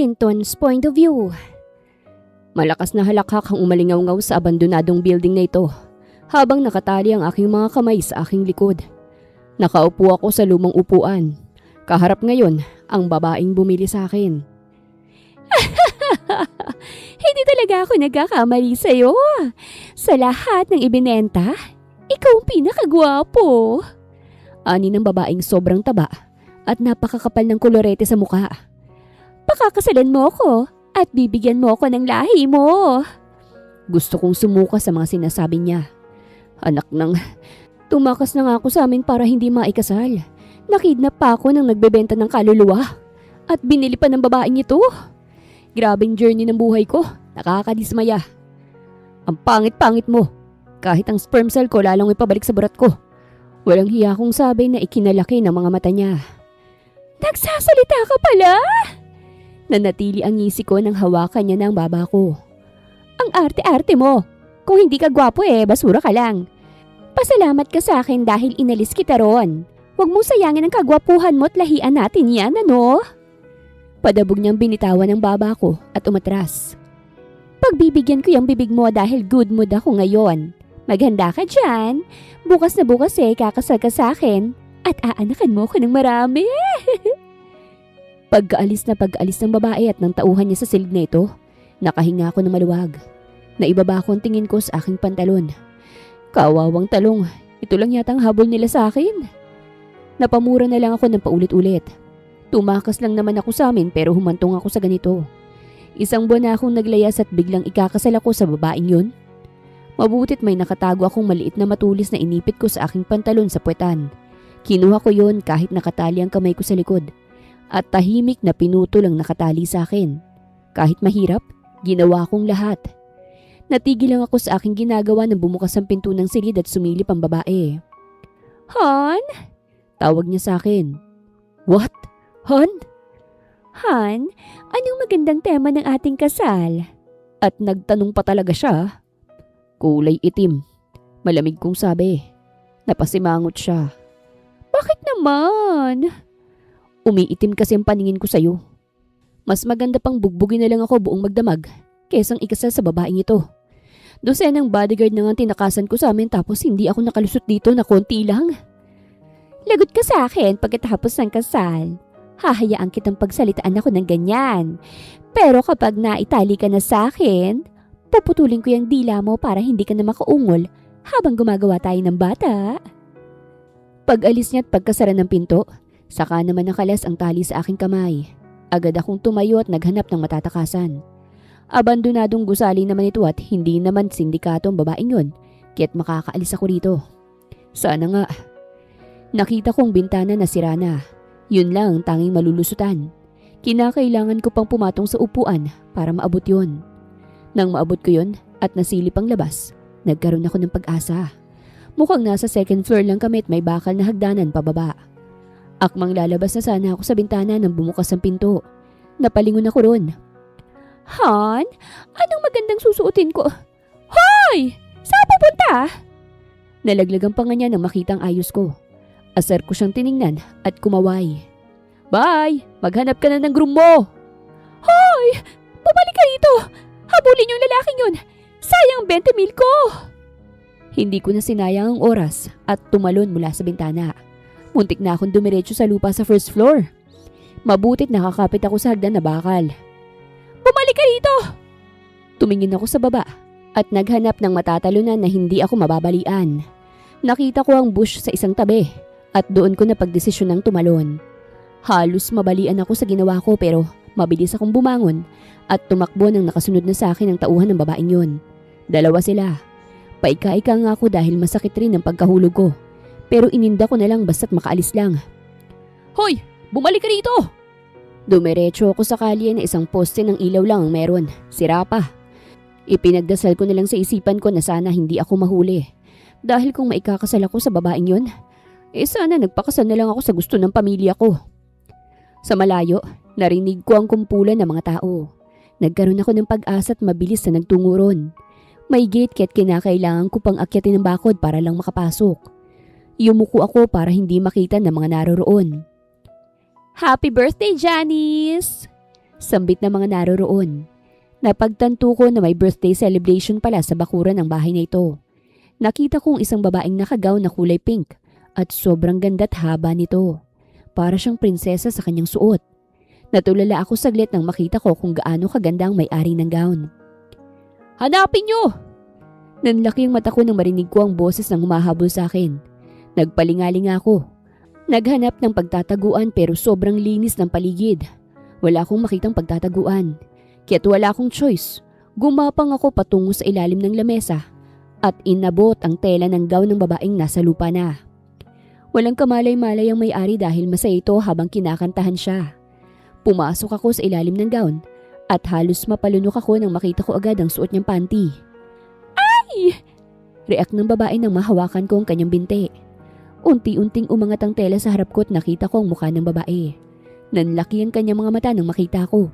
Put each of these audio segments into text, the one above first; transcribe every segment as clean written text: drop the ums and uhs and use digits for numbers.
Clinton's point of view. Malakas na halakhak ang umalingaw-ngaw sa abandonadong building na ito habang nakatali ang aking mga kamay sa aking likod. Nakaupo ako sa lumang upuan. Kaharap ngayon ang babaeng bumili sa akin. Hindi talaga ako nagkakamali sa'yo. Sa lahat ng ibinenta, ikaw ang pinakagwapo. Ani ng babaeng sobrang taba at napakakapal ng kolorete sa mukha. Pakakasalan mo ako at bibigyan mo ako ng lahi mo. Gusto kong sumuka sa mga sinasabi niya. Anak ng, tumakas na nga ako sa amin para hindi maikasal. Nakidnap pa ako nang nagbebenta ng kaluluwa at binili pa ng babaeng ito. Grabing journey ng buhay ko, nakakadismaya. Ang pangit-pangit mo. Kahit ang sperm cell ko lalong ipabalik sa burat ko. Walang hiya kong sabi na ikinalaki ng mga mata niya. Nagsasalita ka pala? Nanatili ang ngisi ko nang hawakan niya ng baba ko. Ang arte-arte mo. Kung hindi ka gwapo basura ka lang. Pasalamat ka sa akin dahil inalis kita ron. Huwag mong sayangin ang kagwapuhan mo at lahian natin yan, ano? Padabog niyang binitawan ang baba ko at umatras. Pagbibigyan ko yung bibig mo dahil good mood ako ngayon. Maghanda ka dyan. Bukas na bukas kakasal ka sa akin at aanakan mo ko ng marami. Pagkaalis ng babae at ng tauhan niya sa silid na ito, nakahinga ako ng maluwag. Naibaba ko ang tingin ko sa aking pantalon. Kawawang talong, ito lang yatang habol nila sa akin. Napamura na lang ako ng paulit-ulit. Tumakas lang naman ako sa amin pero humantong ako sa ganito. Isang buwan na akong naglayas at biglang ikakasal ako sa babaeng yun. Mabutit may nakatago akong maliit na matulis na inipit ko sa aking pantalon sa puwetan. Kinuha ko yon kahit nakatali ang kamay ko sa likod. At tahimik na pinuto lang nakatali sa akin. Kahit mahirap, ginawa kong lahat. Natigil lang ako sa aking ginagawa nang bumukas ang pinto ng silid at sumilip ang babae. Han? Tawag niya sa akin. What? Han? Han, anong magandang tema ng ating kasal? At nagtanong pa talaga siya. Kulay itim. Malamig kong sabi. Napasimangot siya. Bakit naman? Umiitim kasi ang paningin ko sa'yo. Mas maganda pang bugbugin na lang ako buong magdamag kesang ikasal sa babaeng ito. Dosenang bodyguard na nga tinakasan ko sa amin tapos hindi ako nakalusot dito na konti lang. Lagot ka sa akin pagkatapos ng kasal. Hahayaan kitang pagsalitaan ako ng ganyan. Pero kapag naitali ka na sa akin, puputulin ko yung dila mo para hindi ka na makaungol habang gumagawa tayo ng bata. Pag-alis niya at pagkasara ng pinto, saka naman nakalas ang tali sa aking kamay. Agad akong tumayo at naghanap ng matatakasan. Abandonadong gusali naman ito at hindi naman sindikato ang babaeng yun, kaya't makakaalis ako rito. Sana nga. Nakita kong bintana na sira na. Yun lang ang tanging malulusutan. Kinakailangan ko pang pumatong sa upuan para maabot yun. Nang maabot ko yun at nasilip ang labas, nagkaroon ako ng pag-asa. Mukhang nasa second floor lang kami at may bakal na hagdanan pababa. Akmang lalabas na sana ako sa bintana nang bumukas ang pinto. Napalingon ako ron. Han, anong magandang susuotin ko? Hoy! Saan pupunta? Nalaglagan pa nga niya nang makita ang ayos ko. Asar ko siyang tiningnan at kumaway. Bye! Maghanap ka na ng groom mo! Hoy! Bumalik ka rito! Habulin yung lalaking yun! Sayang 20,000 ko! Hindi ko na sinayang ang oras at tumalon mula sa bintana. Muntik na akong dumiretso sa lupa sa first floor. Mabutit nakakapit ako sa hagdan na bakal. Bumalik ka rito! Tumingin ako sa baba at naghanap ng matatalunan na hindi ako mababalian. Nakita ko ang bush sa isang tabi at doon ko napagdesisyon ng tumalon. Halos mabalian ako sa ginawa ko pero mabilis akong bumangon at tumakbo nang nakasunod na sa akin ang tauhan ng babaeng yun. Dalawa sila. Paika-ika nga ako dahil masakit rin ang pagkahulog ko. Pero ininda ko na lang basta't makaalis lang. Hoy! Bumalik ka rito! Dumiretso ako sa kalye na isang poste ng ilaw lang ang meron. Sira pa. Ipinagdasal ko na lang sa isipan ko na sana hindi ako mahuli. Dahil kung maikakasal ako sa babaeng yun, sana nagpakasal na lang ako sa gusto ng pamilya ko. Sa malayo, narinig ko ang kumpulan ng mga tao. Nagkaroon ako ng pag-asa at mabilis na nagtungo ron. May gate kaya't kinakailangan ko pang akyatin ng bakod para lang makapasok. Yumuko ako para hindi makita ng mga naroroon. Happy birthday, Janice! Sambit na mga naroroon. Napagtanto ko na may birthday celebration pala sa bakuran ng bahay na ito. Nakita kong isang babaeng nakagaw na kulay pink at sobrang ganda't haba nito. Para siyang prinsesa sa kanyang suot. Natulala ako saglit nang makita ko kung gaano kaganda ang may-ari ng gown. "Hanapin niyo!" Nanlaki ang mata ko nang marinig ko ang boses ng humahabol sa akin. Nagpalingaling ako. Naghanap ng pagtataguan pero sobrang linis ng paligid. Wala akong makitang pagtataguan. Kaya't wala akong choice. Gumapang ako patungo sa ilalim ng lamesa at inabot ang tela ng gown ng babaeng nasa lupa na. Walang kamalay-malay ang may-ari dahil masaya ito habang kinakantahan siya. Pumasok ako sa ilalim ng gown at halos mapalunok ako nang makita ko agad ang suot niyang panty. "Ay!" React ng babae nang mahawakan ko ang kanyang binti. Unti-unting umangat ang tela sa harap ko at nakita ko ang mukha ng babae. Nanlaki ang kanyang mga mata nang makita ko.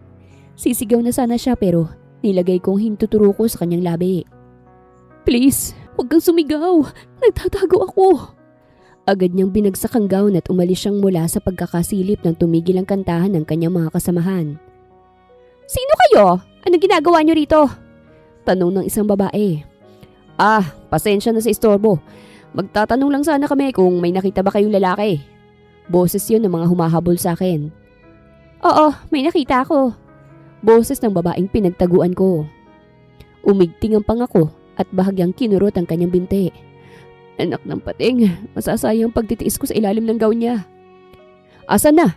Sisigaw na sana siya pero nilagay kong hintuturo ko sa kanyang labi. "Please, huwag kang sumigaw. Nagtatago ako." Agad niyang binagsak ang gown at umalis siyang mula sa pagkakasilip nang tumigil ang kantahan ng kanyang mga kasamahan. "Sino kayo? Anong ginagawa niyo rito?" Tanong ng isang babae. Pasensya na sa istorbo. Magtatanong lang sana kami kung may nakita ba kayong lalaki." Boses yun ng mga humahabol sa akin. "Oo, may nakita ako." Boses ng babaeng pinagtaguan ko. Umigting ang pangako at bahagyang kinurot ang kanyang binti. Anak ng pating, masasayang pagtitiis ko sa ilalim ng gown niya. "Asan na?"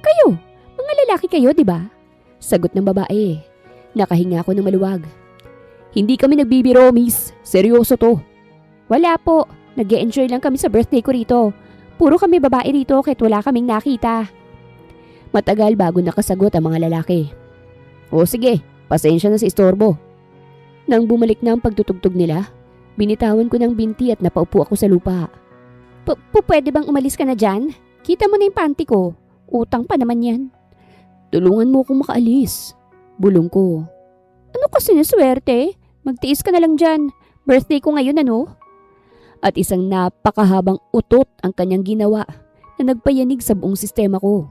"Kayo, mga lalaki kayo, di ba?" Sagot ng babae. Nakahinga ako ng maluwag. "Hindi kami nagbibiro, miss. Seryoso to." "Wala po. Nag-e-enjoy lang kami sa birthday ko rito. Puro kami babae rito kahit wala kaming nakita." Matagal bago nakasagot ang mga lalaki. "O sige, pasensya na sa istorbo." Nang bumalik na ang pagtutugtog nila, binitawan ko ng binti at napaupo ako sa lupa. Pwede bang umalis ka na dyan? Kita mo na yung panty ko. Utang pa naman yan." "Tulungan mo akong makaalis." Bulong ko. "Ano kasi na swerte? Magtiis ka na lang dyan. Birthday ko ngayon ano?" At isang napakahabang utot ang kanyang ginawa na nagpayanig sa buong sistema ko.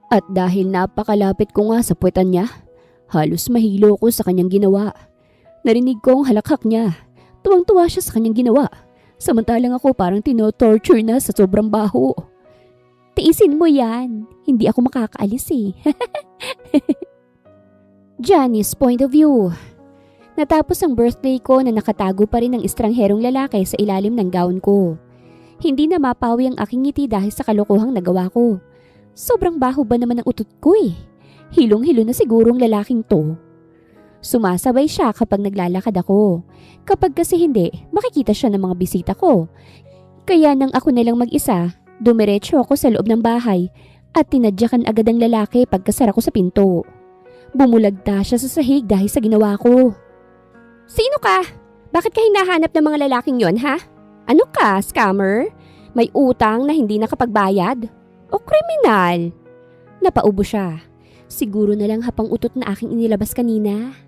At dahil napakalapit ko nga sa puwetan niya, halos mahilo ko sa kanyang ginawa. Narinig ko ang halakhak niya. Tuwang-tuwa siya sa kanyang ginawa. Samantalang ako parang tino-torture na sa sobrang baho. "Tiisin mo yan. Hindi ako makakaalis eh." Janice's point of view. Natapos ang birthday ko na nakatago pa rin ng estrangherong lalaki sa ilalim ng gown ko. Hindi na mapawi ang aking ngiti dahil sa kalokohang nagawa ko. Sobrang baho ba naman ang utot ko eh. Hilong-hilo na siguro ang lalaking to. Sumasabay siya kapag naglalakad ako. Kapag kasi hindi, makikita siya ng mga bisita ko. Kaya nang ako nalang mag-isa, dumiretso ako sa loob ng bahay at tinadyakan agad ang lalaki pagkasara ko sa pinto. Bumulagta siya sa sahig dahil sa ginawa ko. "Sino ka? Bakit ka hinahanap ng mga lalaking yon, ha? Ano ka, scammer? May utang na hindi nakapagbayad? O kriminal?" Napaubo siya. Siguro na lang hapang utot na aking inilabas kanina.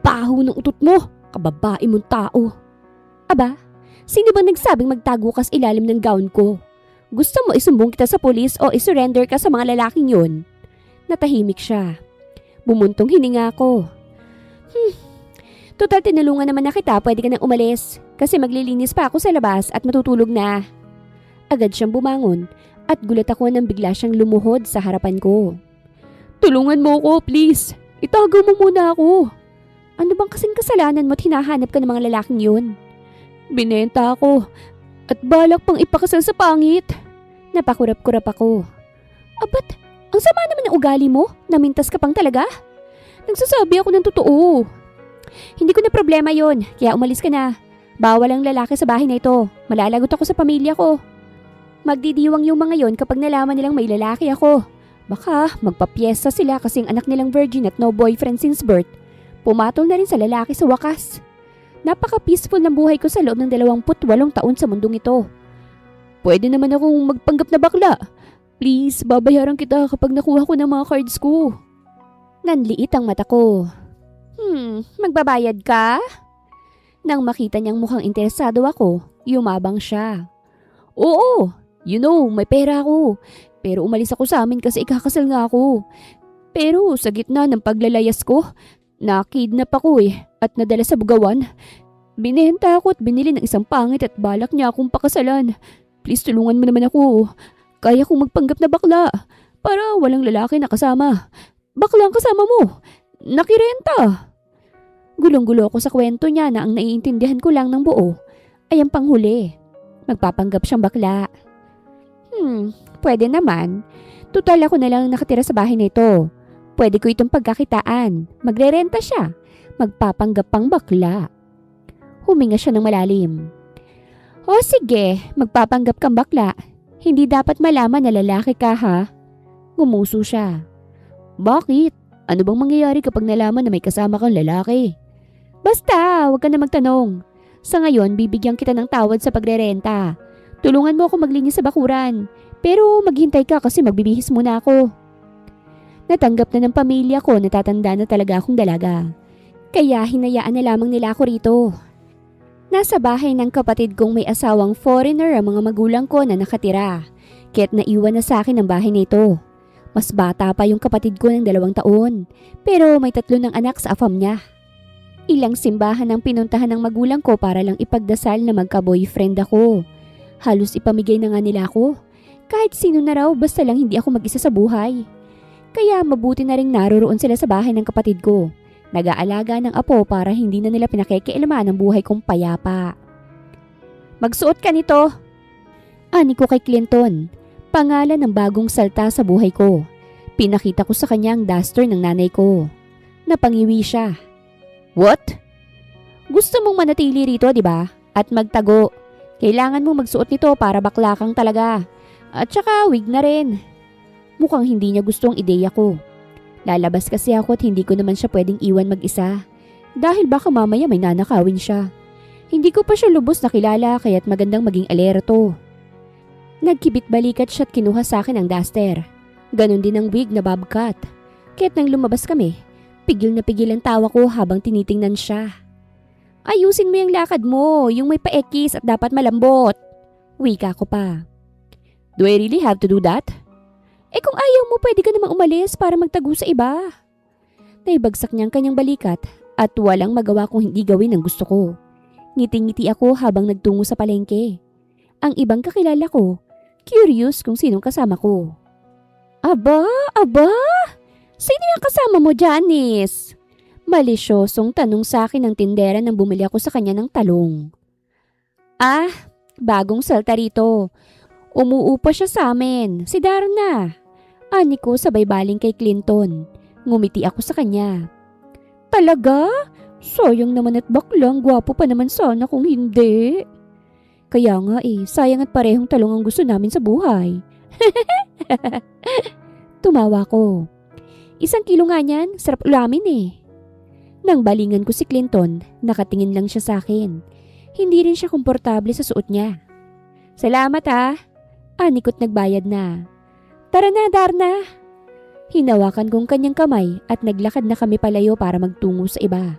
"Baho ng utot mo, kababae mong tao." "Aba, sino bang nagsabing magtago ka sa ilalim ng gown ko? Gusto mo isumbong kita sa pulis o isurrender ka sa mga lalaking yon?" Natahimik siya. Bumuntong hininga ko. Total tinulungan naman na kita, pwede ka nang umalis. Kasi maglilinis pa ako sa labas at matutulog na." Agad siyang bumangon at gulat ako nang bigla siyang lumuhod sa harapan ko. "Tulungan mo ko, please. Itago mo muna ako." "Ano bang kasing kasalanan mo at hinahanap ka ng mga lalaking yun?" "Binenta ako at balak pang ipakasal sa pangit." Napakurap-kurap ako. "Abat, ang sama naman ng ugali mo. Namintas ka pang talaga." "Nagsasabi ako ng totoo." "Hindi ko na problema yon, kaya umalis ka na. Bawal ang lalaki sa bahay na ito. Malalagot ako sa pamilya ko. Magdidiwang yung mga yon kapag nalaman nilang may lalaki ako. Baka magpapiesta sila kasing anak nilang virgin at no boyfriend since birth. Pumatol na rin sa lalaki sa wakas. Napaka-peaceful ng buhay ko sa loob ng 28 taon sa mundong ito. Pwede naman akong magpanggap na bakla. Please, babayaran kita kapag nakuha ko ng mga cards ko." Nanliit ang mata ko. Magbabayad ka?" Nang makita niyang mukhang interesado ako, yumabang siya. "Oo, may pera ako. Pero umalis ako sa amin kasi ikakasal nga ako. Pero sa gitna ng paglalayas ko, nakidnap ako at nadala sa bugawan. Binenta ako at binili ng isang pangit at balak niya akong pakasalan. Please tulungan mo naman ako. Kaya kong magpanggap na bakla para walang lalaki na kasama. Bakla ang kasama mo. Nakirenta. Gulong-gulo ako sa kwento niya na ang naiintindihan ko lang ng buo ay ang panghuli. Magpapanggap siyang bakla. Pwede naman. Tutal ako na lang nakatira sa bahay na ito. Pwede ko itong pagkakitaan. Magrerenta siya. Magpapanggap pang bakla. Huminga siya ng malalim. O sige, magpapanggap kang bakla. Hindi dapat malaman na lalaki ka ha? Gumuso siya. Bakit? Ano bang mangyayari kapag nalaman na may kasama kang lalaki? Basta, huwag ka na magtanong. Sa ngayon, bibigyan kita ng tawad sa pagrerenta. Tulungan mo ako maglinis sa bakuran. Pero maghintay ka kasi magbibihis muna ako. Natanggap na ng pamilya ko na tatanda na talaga akong dalaga. Kaya hinayaan na lamang nila ako rito. Nasa bahay ng kapatid kong may asawang foreigner ang mga magulang ko na nakatira. Kaya't naiwan na sa akin ang bahay na ito. Mas bata pa yung kapatid ko ng 2 taon. Pero may 3 ng anak sa afam niya. Ilang simbahan ang pinuntahan ng magulang ko para lang ipagdasal na magka-boyfriend ako. Halos ipamigay na nga nila ako. Kahit sino na raw basta lang hindi ako mag-isa sa buhay. Kaya mabuti na ring naroroon sila sa bahay ng kapatid ko. Nag-aalaga ng apo para hindi na nila pinakikialaman ang buhay kong payapa. Magsuot ka nito. Ani ko kay Clinton. Pangalan ng bagong salta sa buhay ko. Pinakita ko sa kanya ang duster ng nanay ko. Napangiwi siya. What? Gusto mong manatili rito, di ba? At magtago. Kailangan mo magsuot nito para bakla kang talaga. At saka wig na rin. Mukhang hindi niya gusto ang ideya ko. Lalabas kasi ako at hindi ko naman siya pwedeng iwan mag-isa. Dahil baka mamaya may nanakawin siya. Hindi ko pa siya lubos nakilala kaya't magandang maging alerto. Nagkibit balikat siya at kinuha sa akin ang duster. Ganon din ang wig na bobcat. Kaya't nang lumabas kami, pigil na pigil ang tawa ko habang tinitingnan siya. Ayusin mo yung lakad mo, yung may paekis at dapat malambot. Wika ko pa. Do I really have to do that? Kung ayaw mo, pwede ka namang umalis para magtago sa iba. Naibagsak niya ang kanyang balikat at walang magawa kung hindi gawin ang gusto ko. Ngiti-ngiti ako habang nagtungo sa palengke. Ang ibang kakilala ko, curious kung sinong kasama ko. Aba! Sino yung kasama mo, Janice? Malisyosong tanong sa akin ng tindera nang bumili ako sa kanya ng talong. Bagong salta rito. Umuupa siya sa amin, si Darna. Ani ko sabay baling kay Clinton. Ngumiti ako sa kanya. Talaga? Sayang naman at baklang, gwapo pa naman sana kung hindi. Kaya nga sayang at parehong talong ang gusto namin sa buhay. Tumawa ko. 1 kilo nga niyan, sarap ulamin Nang balingan ko si Clinton, nakatingin lang siya sa akin. Hindi rin siya komportable sa suot niya. Salamat Anikot nagbayad na. Tara na, Darna. Hinawakan kong kanyang kamay at naglakad na kami palayo para magtungo sa iba.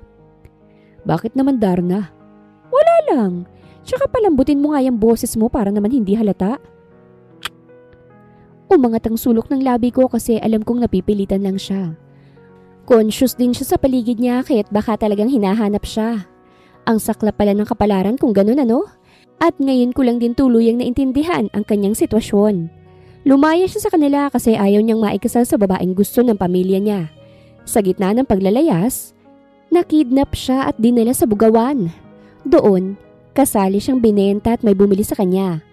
Bakit naman, Darna? Wala lang. Tsaka palambutin mo nga yung boses mo para naman hindi halata. Umangat ang sulok ng labi ko kasi alam kong napipilitan lang siya. Conscious din siya sa paligid niya kaya't baka talagang hinahanap siya. Ang sakla pala ng kapalaran kung ganun At ngayon ko lang din tuluyang naintindihan ang kanyang sitwasyon. Lumaya siya sa kanila kasi ayaw niyang maikasal sa babaeng gusto ng pamilya niya. Sa gitna ng paglalayas, nakidnap siya at dinala sa bugawan. Doon, kasali siyang binenta at may bumili sa kanya.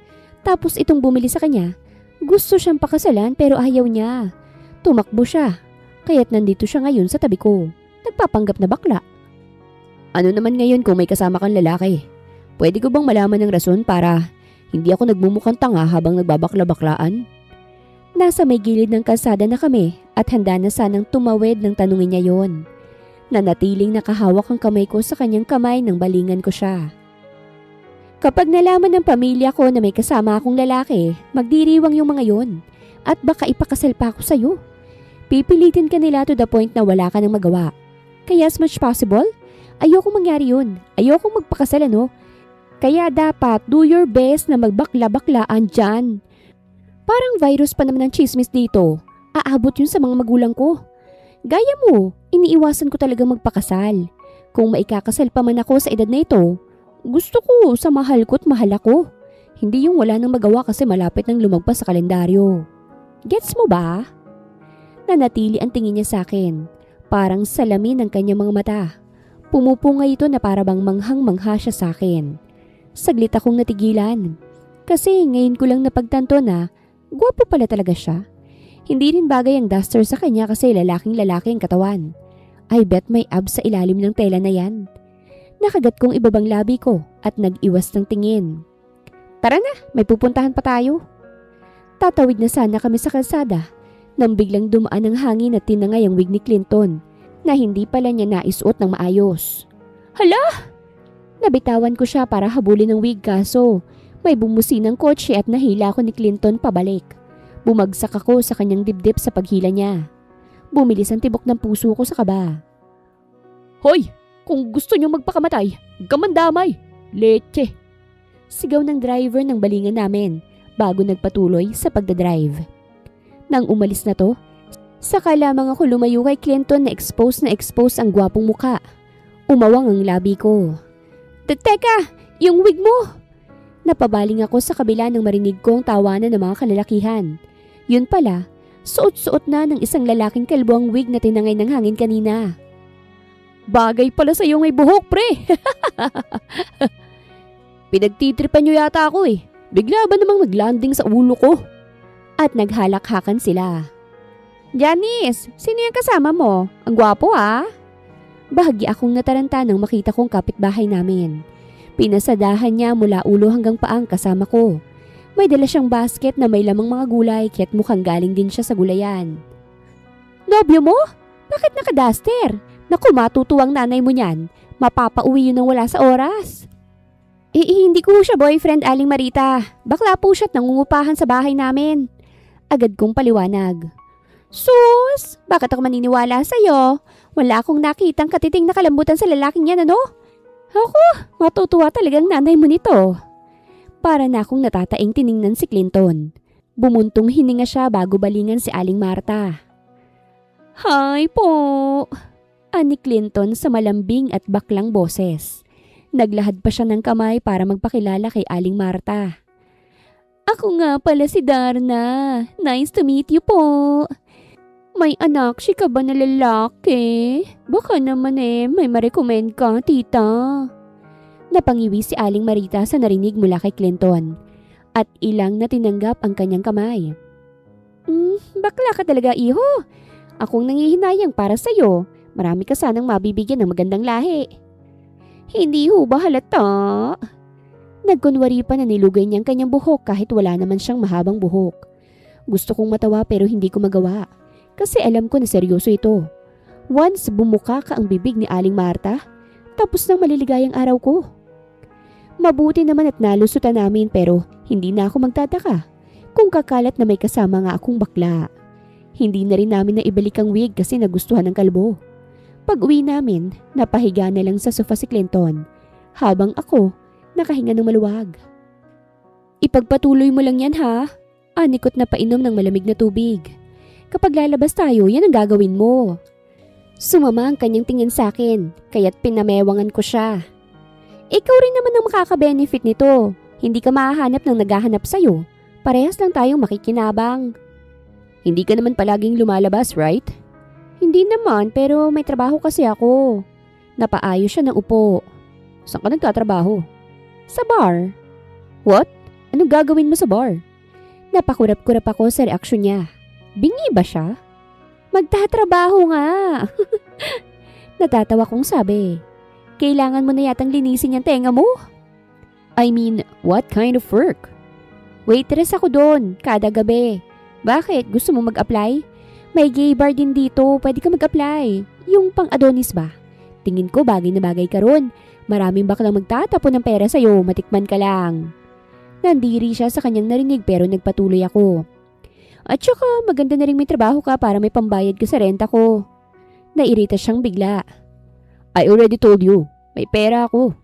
Tapos itong bumili sa kanya, gusto siyang pakasalan pero ayaw niya. Tumakbo siya, kaya't nandito siya ngayon sa tabi ko. Nagpapanggap na bakla. Ano naman ngayon kung may kasama kang lalaki? Pwede ko bang malaman ng rason para hindi ako nagmumukhang tanga habang nagbabakla-baklaan? Nasa may gilid ng kalsada na kami at handa na sanang tumawid nang tanungin niya yon. Nanatiling nakahawak ang kamay ko sa kanyang kamay nang balingan ko siya. Kapag nalaman ng pamilya ko na may kasama akong lalaki, magdiriwang yung mga yon at baka ipakasal pa ako sa'yo. Pipilitin ka nila to the point na wala ka nang magawa. Kaya as much possible, ayokong mangyari yun. Ayokong magpakasal Kaya dapat do your best na magbakla-baklaan dyan. Parang virus pa naman ang chismis dito. Aabot yun sa mga magulang ko. Gaya mo, iniiwasan ko talaga magpakasal. Kung maikakasal pa man ako sa edad na ito, gusto ko sa mahal ko't mahal ako. Hindi yung wala nang magawa kasi malapit nang lumagpas sa kalendaryo. Gets mo ba? Nanatili ang tingin niya sa akin. Parang salamin ng kanyang mga mata. Pumupungay ito na parabang manghang-mangha siya sa akin. Saglit akong natigilan. Kasi ngayon ko lang napagtanto na gwapo pala talaga siya. Hindi rin bagay ang duster sa kanya kasi lalaking-lalaki ang katawan. I bet may abs sa ilalim ng tela na yan. Nakagat kong ibabang labi ko at nag-iwas ng tingin. Tara na, may pupuntahan pa tayo. Tatawid na sana kami sa kalsada nang biglang dumaan ang hangin at tinangay ang wig ni Clinton na hindi pala niya naisuot ng maayos. Hala! Nabitawan ko siya para habulin ng wig kaso may bumusinang kotse at nahila ko ni Clinton pabalik. Bumagsak ako sa kanyang dibdib sa paghila niya. Bumilis ang tibok ng puso ko sa kaba. Hoy! Kung gusto niyong magpakamatay, gamandamay! Leche! Sigaw ng driver ng balingan namin bago nagpatuloy sa pagdadrive. Nang umalis na to, saka lamang ako lumayo kay Clinton na expose ang gwapong muka. Umawang ang labi ko. Teka! Yung wig mo! Napabaling ako sa kabila nang marinig ko ang tawanan ng mga kalalakihan. Yun pala, suot-suot na ng isang lalaking kalbo ang wig na tinangay ng hangin kanina. Bagay pala sa iyo may buhok, pre! Pinagtitripan niyo yata ako eh. Bigla ba namang naglanding sa ulo ko? At naghalakhakan sila. Janice, sino yung kasama mo? Ang gwapo ha? Bahagi akong nataranta nang makita kong kapitbahay namin. Pinasadahan niya mula ulo hanggang paang kasama ko. May dala siyang basket na may lamang mga gulay kaya't mukhang galing din siya sa gulayan. Nobyo mo? Bakit naka-duster? Naku, matutuwang nanay mo niyan. Mapapauwi yun nang wala sa oras. Hindi ko siya boyfriend, Aling Marita. Bakla po siya't nangungupahan sa bahay namin. Agad kong paliwanag. Sus, bakit ako maniniwala sa'yo? Wala akong nakitang katiting na kalambutan sa lalaking yan, ano? Ako, matutuwa talagang nanay mo nito. Para na akong natataing tiningnan si Clinton. Bumuntong hininga siya bago balingan si Aling Marta. Hi po! Ani Clinton sa malambing at baklang boses. Naglahad pa siya ng kamay para magpakilala kay Aling Marta. Ako nga pala si Darna. Nice to meet you po. May anak si ka ba na lalaki? Baka naman may ma-recommend ka, tita. Napangiwi si Aling Marita sa narinig mula kay Clinton at ilang na tinanggap ang kanyang kamay. Bakla ka talaga, iho. Akong nangihinayang para sa'yo. Marami ka sanang mabibigyan ng magandang lahi. Hindi ho ba halata? Nagkunwari pa na nilugay niyang kanyang buhok kahit wala naman siyang mahabang buhok. Gusto kong matawa pero hindi ko magawa. Kasi alam ko na seryoso ito. Once bumuka ka ang bibig ni Aling Marta, tapos nang maliligayang araw ko. Mabuti naman at nalusutan namin pero hindi na ako magtataka kung kakalat na may kasama nga akong bakla. Hindi na rin namin na ibalik ang wig kasi nagustuhan ng kalbo. Pag uwi namin, napahiga na lang sa sofa si Clinton habang ako nakahinga ng maluwag. Ipagpatuloy mo lang yan ha. Anikot na painom ng malamig na tubig. Kapag lalabas tayo, yan ang gagawin mo. Sumama ang kanyang tingin sa akin, kaya't pinamewangan ko siya. Ikaw rin naman ang makaka-benefit nito. Hindi ka mahahanap ng naghahanap sa'yo. Parehas lang tayong makikinabang. Hindi ka naman palaging lumalabas, right? Hindi naman, pero may trabaho kasi ako. Napaayos siya ng upo. Saan ka nagtatrabaho? Sa bar. What? Anong gagawin mo sa bar? Napakurap-kurap ako sa reaksyon niya. Bingi ba siya? Magtatrabaho nga. Natatawa kong sabi. Kailangan mo na yatang linisin yung tenga mo. I mean, what kind of work? Waitress ako doon, kada gabi. Bakit? Gusto mo mag-apply? May gay bar din dito, pwede ka mag-apply. Yung pang-Adonis ba? Tingin ko bagay na bagay ka ron. Maraming baklang magtatapon ng pera sa'yo, matikman ka lang. Nandiri siya sa kanyang narinig pero nagpatuloy ako. At saka maganda na rin may trabaho ka para may pambayad ka sa renta ko. Nairita siyang bigla. I already told you, may pera ako.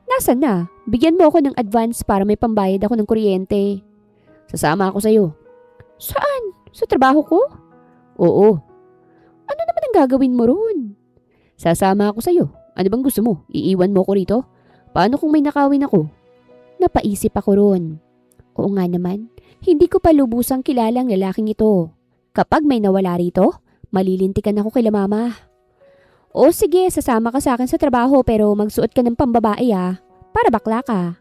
Nasaan na? Bigyan mo ako ng advance para may pambayad ako ng kuryente. Sasama ako sa'yo. Saan? Sa trabaho ko? Oo. Ano naman ang gagawin mo ron? Sasama ako sa'yo. Ano bang gusto mo? Iiwan mo ko rito? Paano kung may nakawin ako? Napaisip ako ron. Oo nga naman, hindi ko pa lubusang kilalang lalaking ito. Kapag may nawala rito, malilintikan ako kila mama. O sige, sasama ka sa akin sa trabaho pero magsuot ka ng pambabae para bakla ka.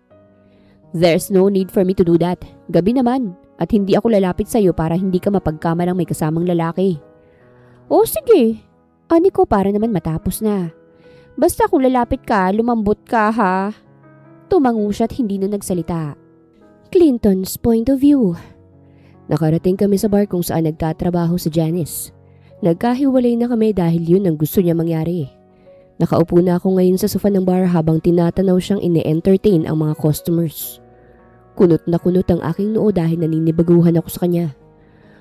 There's no need for me to do that. Gabi naman at hindi ako lalapit sa'yo para hindi ka mapagkamalang may kasamang lalaki. O sige, ani ko para naman matapos na. Basta kung lalapit ka, lumambot ka ha. Tumango siya at hindi na nagsalita. Clinton's point of view. Nakarating kami sa bar kung saan nagtatrabaho si Janice. Nagkahiwalay na kami dahil yun ang gusto niya mangyari. Nakaupo na ako ngayon sa sofa ng bar habang tinatanaw siyang ine-entertain ang mga customers. Kunot na kunot ang aking noo dahil naninibaguhan ako sa kanya.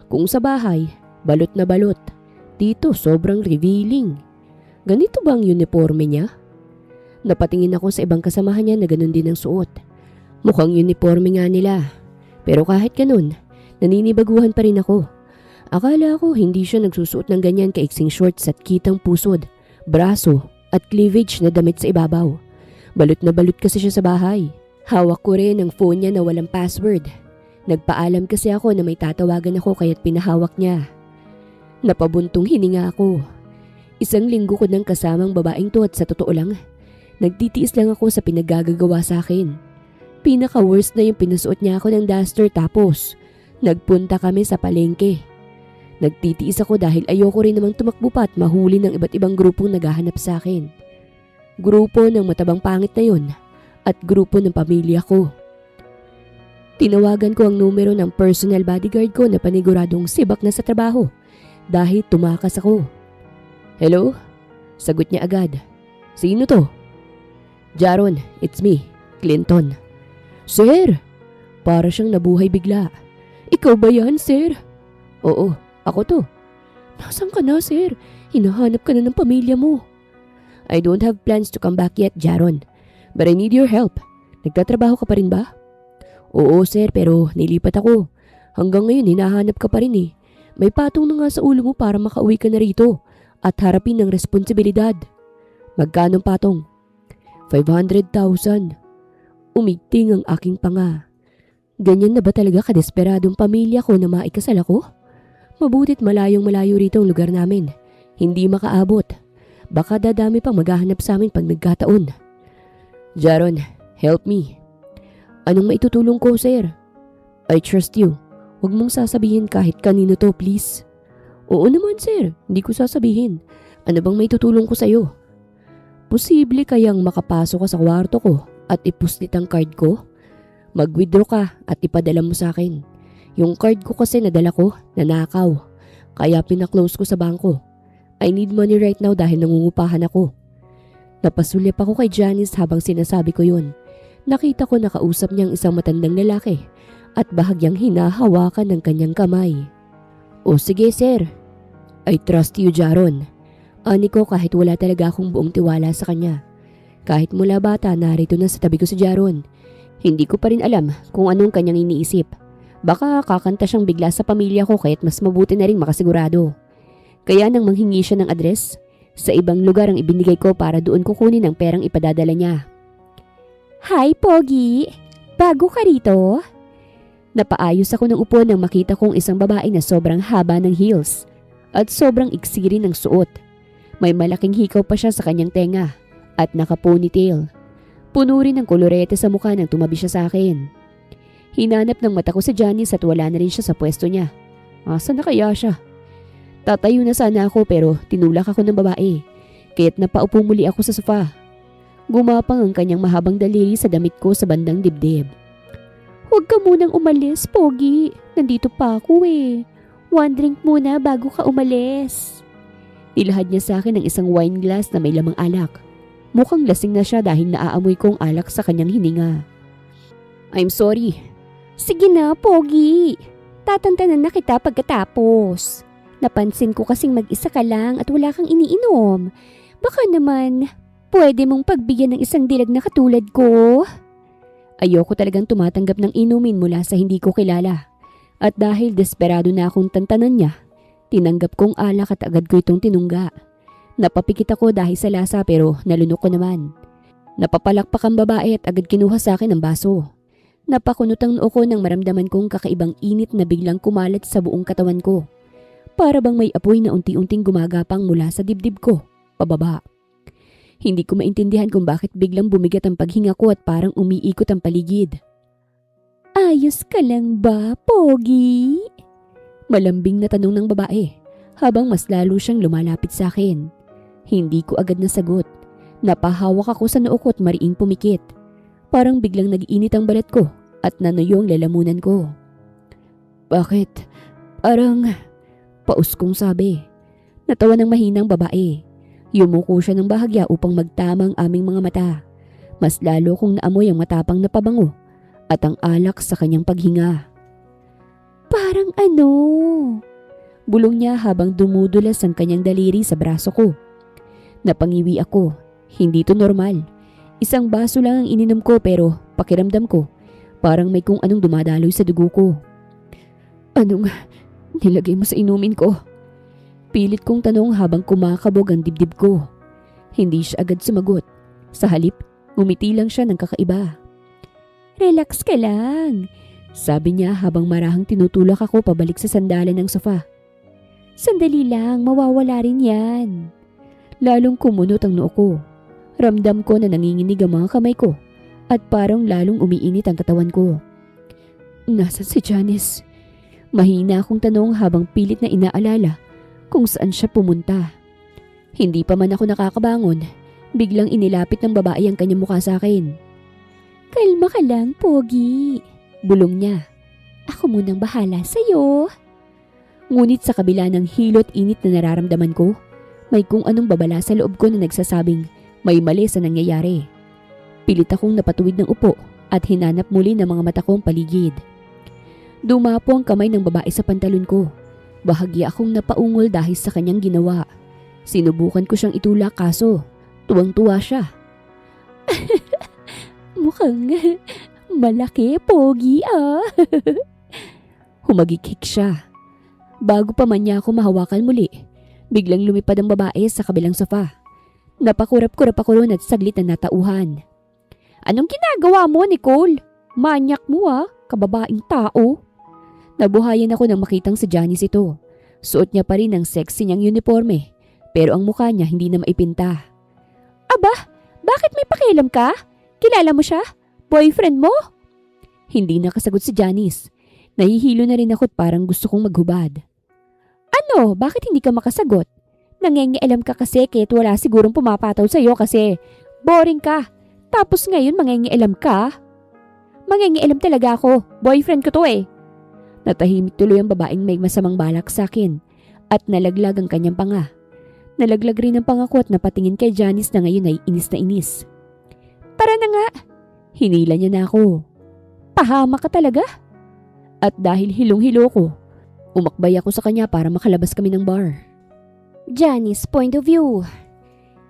Kung sa bahay, balot na balot. Dito sobrang revealing. Ganito ba ang uniforme niya? Napatingin ako sa ibang kasamahan niya na ganun din ang suot. Mukhang uniforme nga nila. Pero kahit ganun, naninibaguhan pa rin ako. Akala ko hindi siya nagsusuot ng ganyan kaiksing shorts at kitang pusod, braso at cleavage na damit sa ibabaw. Balot na balot kasi siya sa bahay. Hawak ko rin ang phone niya na walang password. Nagpaalam kasi ako na may tatawagan ako kaya't pinahawak niya. Napabuntong hininga ako. 1 linggo ko nang kasamang babaeng to at sa totoo lang, nagtitiis lang ako sa pinaggagawa sa akin. Pinaka-worst na yung pinasuot niya ako ng duster tapos nagpunta kami sa palengke. Nagtitiis ako dahil ayoko rin namang tumakbo pa at mahuli ng iba't ibang grupong naghahanap sa akin. Grupo ng matabang pangit na yon at grupo ng pamilya ko. Tinawagan ko ang numero ng personal bodyguard ko na paniguradong sibak na sa trabaho dahil tumakas ako. Hello? Sagot niya agad. Sino to? Jaron, it's me, Clinton. Sir! Para siyang nabuhay bigla. Ikaw ba yan, sir? Oo. Ako to. Nasaan ka na, sir? Hinahanap ka na ng pamilya mo. I don't have plans to come back yet, Jaron. But I need your help. Nagtatrabaho ka pa rin ba? Oo, sir, pero nilipat ako. Hanggang ngayon, hinahanap ka pa rin eh. May patong na nga sa ulo mo para makauwi ka na rito at harapin ng responsibilidad. Magkano patong? 500,000. Umigting ang aking panga. Ganyan na ba talaga kadesperadong pamilya ko na maikasal ako? Mabutit malayong-malayo rito ang lugar namin. Hindi makaabot. Baka dadami pang maghahanap sa amin pag nagkataon. Jaron, help me. Anong maitutulong ko, sir? I trust you. Huwag mong sasabihin kahit kanino to, please. Oo naman, sir. Hindi ko sasabihin. Ano bang maitutulong ko sa'yo? Posible kayang makapasok ka sa kwarto ko at ipuslit ang card ko? Mag-withdraw ka at ipadala mo sa akin. Yung card ko kasi nadala ko, nanakaw. Kaya pinaklose ko sa bangko. I need money right now dahil nangungupahan ako. Napasulyap ako kay Janice habang sinasabi ko yun. Nakita ko nakausap niyang isang matandang lalaki at bahagyang hinahawakan ng kanyang kamay. O sige sir, I trust you, Jaron. Ani ko kahit wala talaga akong buong tiwala sa kanya. Kahit mula bata narito na sa tabi ko si Jaron. Hindi ko pa rin alam kung anong kanyang iniisip. Baka kakanta siyang bigla sa pamilya ko kaya't mas mabuti na rin makasigurado. Kaya nang manghingi siya ng address, sa ibang lugar ang ibinigay ko para doon kukunin ang perang ipadadala niya. Hi, Pogi! Bago ka rito? Napaayos ako ng upo nang makita kong isang babae na sobrang haba ng heels at sobrang iksi rin ng suot. May malaking hikaw pa siya sa kanyang tenga at naka-ponytail. Puno rin ng kolorete sa mukha nang tumabi siya sa akin. Hinanap ng mata ko si Janice at wala na rin siya sa pwesto niya. Asa na kaya siya? Tatayo na sana ako pero tinulak ako ng babae. Kaya't napaupo muli ako sa sofa. Gumapang ang kanyang mahabang daliri sa damit ko sa bandang dibdib. Huwag ka munang umalis, Pogi. Nandito pa ako eh. One drink muna bago ka umalis. Nilahad niya sa akin ng isang wine glass na may lamang alak. Mukhang lasing na siya dahil naaamoy kong alak sa kanyang hininga. I'm sorry. Sige na, Pogi. Tatantanan na kita pagkatapos. Napansin ko kasing mag-isa ka lang at wala kang iniinom. Baka naman, pwede mong pagbigyan ng isang dilag na katulad ko? Ayoko talagang tumatanggap ng inumin mula sa hindi ko kilala. At dahil desperado na akong tantanan niya, Tinanggap kong alak at agad ko itong tinungga. Napapikit ako dahil sa lasa pero nalunok ko naman. Napapalakpak ang babae at agad kinuha sa akin ang baso. Napakunot ang noo ko nang maramdaman kong kakaibang init na biglang kumalat sa buong katawan ko. Para bang may apoy na unti-unting gumagapang mula sa dibdib ko, pababa. Hindi ko maintindihan kung bakit biglang bumigat ang paghinga ko at parang umiikot ang paligid. Ayos ka lang ba, Pogi? Malambing na tanong ng babae habang mas lalo siyang lumalapit sa akin. Hindi ko agad nasagot. Napahawak ako sa noo ko at mariing pumikit. Parang biglang nag-init ang balat ko at nanuyo ang lalamunan ko. Bakit? Parang... Paus kong sabi. Natawa ng mahinang babae. Yumuko siya ng bahagya upang magtama ang aming mga mata. Mas lalo kong naamoy ang matapang na pabango at ang alak sa kanyang paghinga. Parang ano? Bulong niya habang dumudulas ang kanyang daliri sa braso ko. Napangiwi ako. Hindi to normal. Isang baso lang ang ininom ko pero pakiramdam ko parang may kung anong dumadaloy sa dugo ko. Anong nilagay mo sa inumin ko? Pilit kong tanong habang kumakabog ang dibdib ko. Hindi siya agad sumagot. Sa halip, ngumiti lang siya ng kakaiba. Relax ka lang, sabi niya habang marahang tinutulak ako pabalik sa sandalan ng sofa. Sandali lang, mawawala rin yan. Lalong kumunot ang noo ko. Ramdam ko na nanginginig ang mga kamay ko at parang lalong umiinit ang katawan ko. Nasaan si Janice? Mahina akong tanong habang pilit na inaalala kung saan siya pumunta. Hindi pa man ako nakakabangon, biglang inilapit ng babae ang kanyang mukha sa akin. Kalma ka lang, Pogi. Bulong niya. Ako munang bahala sa'yo. Ngunit sa kabila ng hilot init na nararamdaman ko, may kung anong babala sa loob ko na nagsasabing may mali sa nangyayari. Pilit akong napatuwid ng upo at hinanap muli ng mga mata kong paligid. Dumapo ang kamay ng babae sa pantalon ko. Bahagya akong napaungol dahil sa kanyang ginawa. Sinubukan ko siyang itulak kaso tuwang-tuwa siya. Mukhang malaki, Pogi ah. Humagikik siya. Bago pa man niya ako mahawakan muli, biglang lumipad ang babae sa kabilang sofa. Napakurap-kurap ako ron at saglit na natauhan. Anong ginagawa mo, Nicole? Manyak mo ah, kababaing tao. Nabuhayan ako nang makitang si Janice ito. Suot niya pa rin ang sexy niyang uniforme, pero ang mukha niya hindi na maipinta. Aba, bakit may pakialam ka? Kilala mo siya? Boyfriend mo? Hindi nakasagot si Janice. Nahihilo na rin ako at parang gusto kong maghubad. Ano? Bakit hindi ka makasagot? Nangingialam ka kasi kahit wala sigurong pumapataw sa'yo kasi boring ka. Tapos ngayon mangingialam ka? Mangingialam talaga ako. Boyfriend ko to eh. Natahimik tuloy ang babaeng may masamang balak sa akin at nalaglag ang kanyang panga. Nalaglag rin ang panga ko at napatingin kay Janice na ngayon ay inis na inis. Tara na nga! Hinila niya na ako. Pahama ka talaga? At dahil hilong-hilo ko, umakbay ako sa kanya para makalabas kami ng bar. Janice, point of view.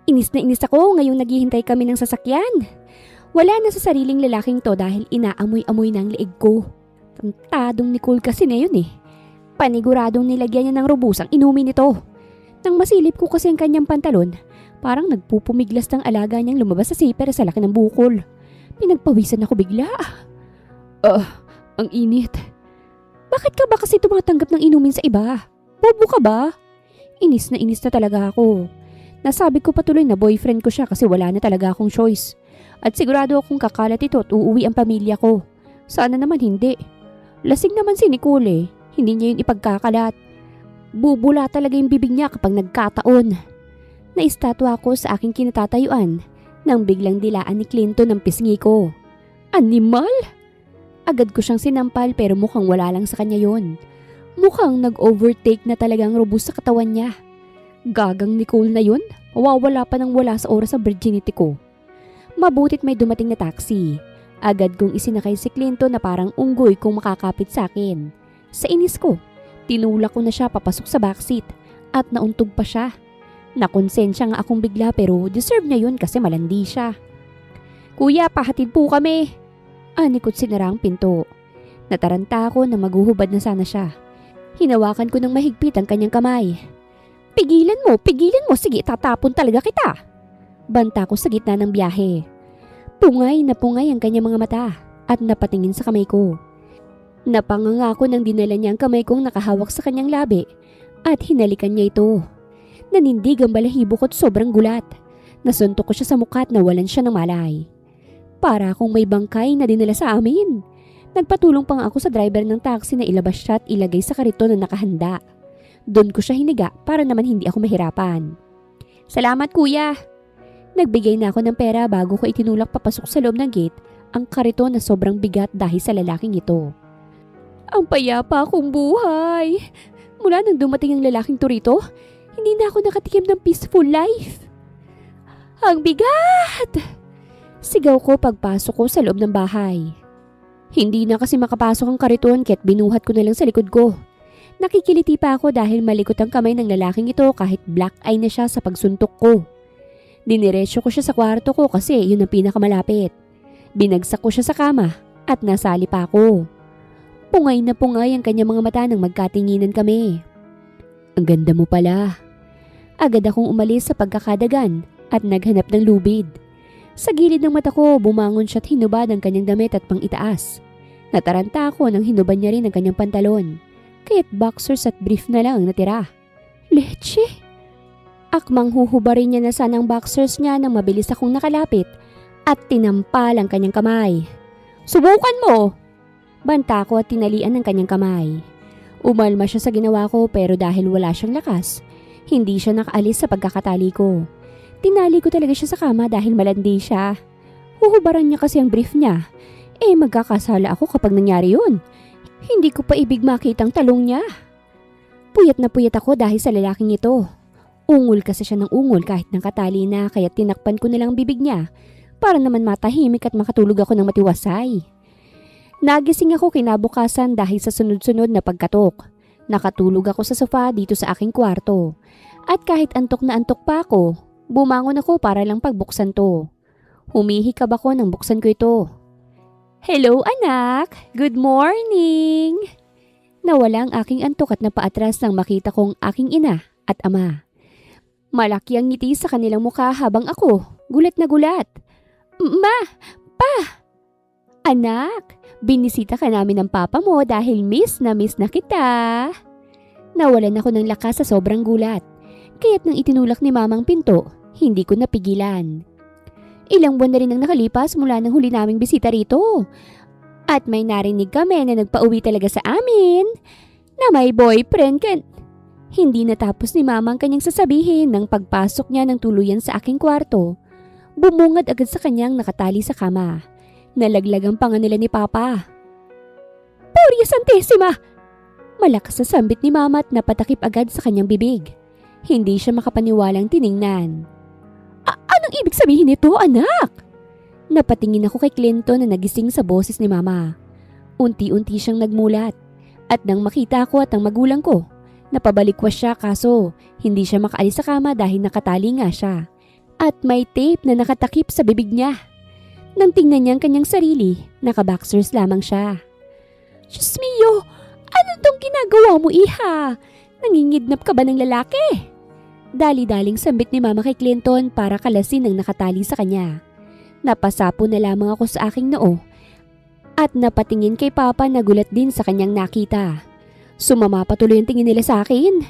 Inis na inis ako ngayong naghihintay kami ng sasakyan. Wala na sa sariling lalaking to dahil inaamoy-amoy na ang leeg ko. Tantadong Nicole kasi na yun eh. Paniguradong nilagyan niya ng robusang inumin ito. Nang masilip ko kasi ang kanyang pantalon, parang nagpupumiglas ng alaga niyang lumabas sa zipper sa laki ng bukol. Pinagpawisan ako bigla. Ang init. Bakit ka ba kasi tumatanggap ng inumin sa iba? Bobo ka ba? Inis na talaga ako. Nasabi ko patuloy na boyfriend ko siya kasi wala na talaga akong choice. At sigurado akong kakalat ito at uuwi ang pamilya ko. Sana naman hindi. Lasing naman si Nicole eh. Hindi niya yun ipagkakalat. Bubula talaga yung bibig niya kapag nagkataon. Naistatwa ako sa aking kinatatayuan nang biglang dilaan ni Clinton ang pisngi ko. Animal? Agad ko siyang sinampal pero mukhang wala lang sa kanya yon. Mukhang nag-overtake na talagang robust sa katawan niya. Gagang Nicole na yun, mawawala pa ng wala sa oras sa virginity ko. Mabutit may dumating na taxi. Agad kong isinakay si Clinton na parang unggoy kung makakapit sa akin. Sa inis ko, tinulak ko na siya papasok sa backseat at nauntog pa siya. Nakonsensya nga akong bigla pero deserve niya yun kasi malandi siya. Kuya, pahatid po kami. Anikot sinara ang pinto. Nataranta ako na maghuhubad na sana siya. Hinawakan ko ng mahigpit ang kanyang kamay. Pigilan mo, sige tatapon talaga kita. Banta ko sa gitna ng biyahe. Pungay na pungay ang kanyang mga mata at napatingin sa kamay ko. Napanganga ko nang dinala niya ang kamay kong nakahawak sa kanyang labi at hinalikan niya ito. Nanindig ang balahibo ko at sobrang gulat. Nasuntok ko siya sa mukha at nawalan siya ng malay. Para akong may bangkay na dinala sa amin. Nagpatulong pa nga ako sa driver ng taxi na ilabas siya at ilagay sa kariton na nakahanda. Doon ko siya hiniga para naman hindi ako mahirapan. Salamat kuya! Nagbigay na ako ng pera bago ko itinulak papasok sa loob ng gate ang kariton na sobrang bigat dahil sa lalaking ito. Ang payapa akong buhay! Mula nang dumating ang lalaking to rito, hindi na ako nakatikim ng peaceful life. Ang bigat! Sigaw ko pagpasok ko sa loob ng bahay. Hindi na kasi makapasok ang kariton kaya't binuhat ko na lang sa likod ko. Nakikiliti pa ako dahil malikot ang kamay ng lalaking ito kahit black eye na siya sa pagsuntok ko. Diniretso ko siya sa kwarto ko kasi yun ang pinakamalapit. Binagsak ko siya sa kama at nasali pa ako. Pungay na pungay ang kanyang mga mata nang magkatinginan kami. Ang ganda mo pala. Agad akong umalis sa pagkakadagan at naghanap ng lubid. Sa gilid ng mata ko, bumangon siya at hinubad ang kanyang damit at pang-itaas. Nataranta ako nang hinubad niya rin ang kanyang pantalon. Kaya't boxers at brief na lang ang natira. Leche! Akmang huhubarin niya na sana ang boxers niya nang mabilis akong nakalapit at tinampal ang kanyang kamay. Subukan mo! Banta ko at tinalian ng kanyang kamay. Umalma siya sa ginawa ko pero dahil wala siyang lakas, hindi siya nakaalis sa pagkakatali ko. Tinali ko talaga siya sa kama dahil malandi siya. Huhubaran niya kasi ang brief niya. Magkakasala ako kapag nangyari yun. Hindi ko pa ibig makita ang talong niya. Puyat na puyat ako dahil sa lalaking ito. Ungol kasi siya ng ungol kahit nakatali na kaya tinakpan ko na lang ang bibig niya para naman matahimik at makatulog ako ng matiwasay. Nagising ako kinabukasan dahil sa sunod-sunod na pagkatok. Nakatulog ako sa sofa dito sa aking kwarto. At kahit antok na antok pa ako, bumangon ako para lang pagbuksan to. Humihikab ako nang buksan ko ito. Hello anak! Good morning! Nawala ang aking antok at napaatras nang makita kong aking ina at ama. Malaki ang ngiti sa kanilang mukha habang ako, gulat na gulat. Ma! Pa! Anak, binisita ka namin ng papa mo dahil miss na kita. Nawalan ako ng lakas sa sobrang gulat. Kaya't nang itinulak ni mamang pinto, hindi ko napigilan. Ilang buwan na rin ang nakalipas mula nang huli naming bisita rito. At may narinig kami na nagpauwi talaga sa amin na may boyfriend ka. Hindi natapos ni mama ang kanyang sasabihin nang pagpasok niya ng tuluyan sa aking kwarto. Bumungad agad sa kanyang nakatali sa kama. Nalaglag ang panga nila ni Papa. Puria Santissima! Malakas sa sambit ni mama at napatakip agad sa kanyang bibig. Hindi siya makapaniwalang tiningnan. Anong ibig sabihin nito, anak? Napatingin ako kay Clinton na nagising sa boses ni mama. Unti-unti siyang nagmulat. At nang makita ko at ang magulang ko, napabalikwas siya kaso hindi siya makaalis sa kama dahil nakatali nga siya. At may tape na nakatakip sa bibig niya. Nang tingnan niya ang kanyang sarili, naka-boxers lamang siya. Diyos mio! Ano tong ginagawa mo, iha? Nangingidnap ka ba ng lalaki? Dali-daling sambit ni mama kay Clinton para kalasin ang nakatali sa kanya. Napasapo na lamang ako sa aking noo at napatingin kay Papa na gulat din sa kanyang nakita. Sumama patuloy ang tingin nila sa akin.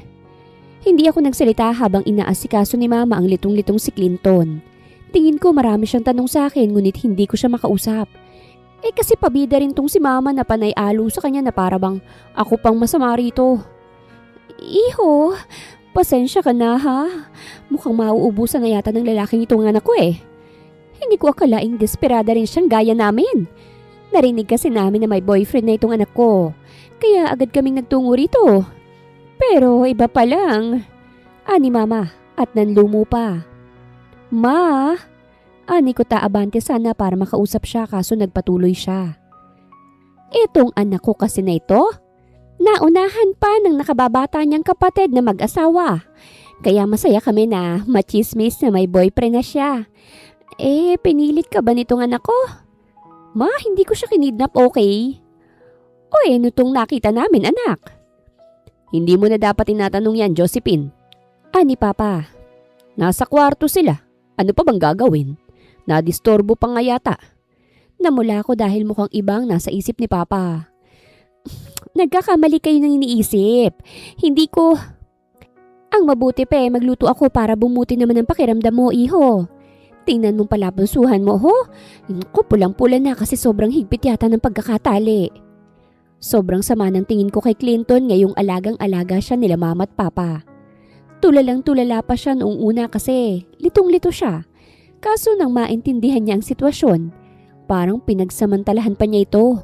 Hindi ako nagsalita habang inaasikaso ni mama ang litong-litong si Clinton. Tingin ko marami siyang tanong sa akin ngunit hindi ko siya makausap. Kasi pabida rin tong si mama na panay-alo sa kanya na para bang ako pang masama rito. Iho, pasensya ka na ha. Mukhang mauubusan na yata ng lalaking itong anak ko Hindi ko akalaing desperada rin siyang gaya namin. Narinig kasi namin na may boyfriend na itong anak ko. Kaya agad kaming nagtungo rito. Pero iba pa lang. Ani mama at nanlumo pa. Ma, ani ko taabante sana para makausap siya kaso nagpatuloy siya. Itong anak ko kasi na ito, naunahan pa ng nakababata niyang kapatid na mag-asawa. Kaya masaya kami na machismis na may boyfriend na siya. Pinilit ka ba nitong anak ko? Ma, hindi ko siya kinidnap, okay? Nutong nakita namin, anak. Hindi mo na dapat tinatanong yan, Josephine. Ani Papa. Nasa kwarto sila. Ano pa bang gagawin? Nadistorbo pa nga yata. Namula ko dahil mukhang ibang nasa isip ni Papa. Nagkakamali kayo ng iniisip. Hindi ko... Ang mabuti pa magluto ako para bumuti naman ang pakiramdam mo, iho. Tingnan mong palabansuhan mo, ho? Ko pulang-pula na kasi sobrang higpit yata ng pagkakatali. Sobrang sama ng tingin ko kay Clinton ngayong alagang-alaga siya nila mama at papa. Tulalang-tulala pa siya noong una kasi litong-lito siya. Kaso nang maintindihan niya ang sitwasyon, parang pinagsamantalahan pa niya ito.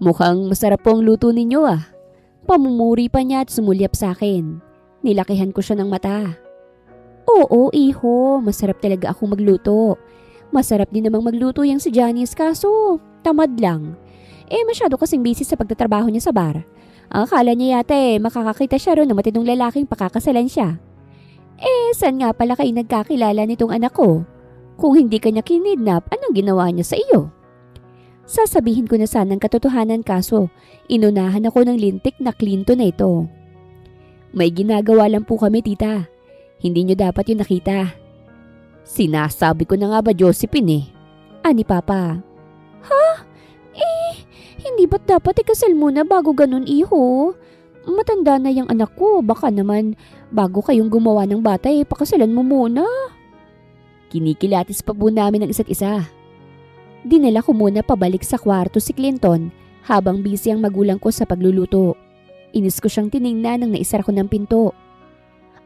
Mukhang masarap po ang luto ninyo ah. Pamumuri pa niya at sumulyap sa akin. Nilakihan ko siya ng mata. Oo, iho. Masarap talaga ako magluto. Masarap din namang magluto yung si Janice kaso tamad lang. Masyado kasing busy sa pagtatrabaho niya sa bar. Ang akala niya yata makakakita siya ron ng matinong lalaking pakakasalan siya. Saan nga pala kayo nagkakilala nitong anak ko? Kung hindi ka niya kinidnap, anong ginawa niya sa iyo? Sasabihin ko na sanang katotohanan kaso inunahan ako ng lintik na Clinton na ito. May ginagawa lang po kami, tita. Hindi niyo dapat yung nakita. Sinasabi ko na nga ba, Josephine Ani Papa. Ha? Hindi ba't dapat ikasal muna bago ganun, iho? Matanda na yung anak ko. Baka naman bago kayong gumawa ng bata pakasalan mo muna. Kinikilatis pa po namin ang isa't isa. Dinala ko muna pabalik sa kwarto si Clinton habang busy ang magulang ko sa pagluluto. Inis ko siyang tiningnan nang naisara ko ng pinto.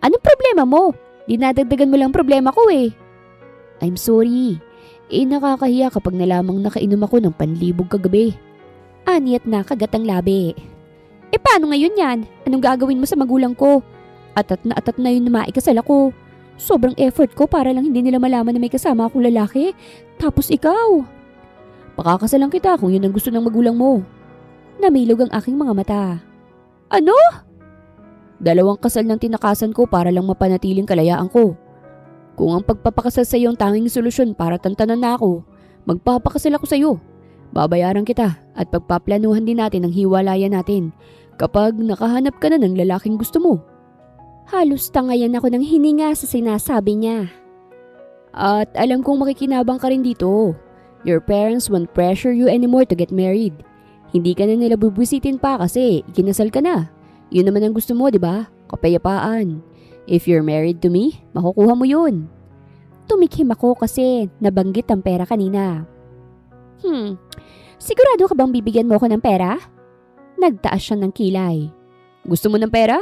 Anong problema mo? Dinadagdagan mo lang problema ko I'm sorry. Nakakahiya kapag nalamang nakainom ako ng panlibog kagabi. Ani at nakagat ang labi. Paano ngayon yan? Anong gagawin mo sa magulang ko? Atat na yun na maikasal ako. Sobrang effort ko para lang hindi nila malaman na may kasama akong lalaki. Tapos ikaw. Pakakasalan kita kung yun ang gusto ng magulang mo. Namilog ang aking mga mata. Ano? 2 kasal ng tinakasan ko para lang mapanatiling kalayaan ko. Kung ang pagpapakasal sa iyo ang tanging solusyon para tantanan na ako, magpapakasal ako sa iyo. Babayaran kita at pagpaplanuhan din natin ang hiwalayan natin kapag nakahanap ka na ng lalaking gusto mo. Halos tangayan ako ng hininga sa sinasabi niya. At alam kong makikinabang ka rin dito. Your parents won't pressure you anymore to get married. Hindi ka na nila bubwisitin pa kasi ikinasal ka na. Yun naman ang gusto mo, di ba? Kapayapaan. If you're married to me, makukuha mo yun. Tumikhim ako kasi nabanggit ang pera kanina. Sigurado ka bang bibigyan mo ako ng pera? Nagtaas siya ng kilay. Gusto mo ng pera?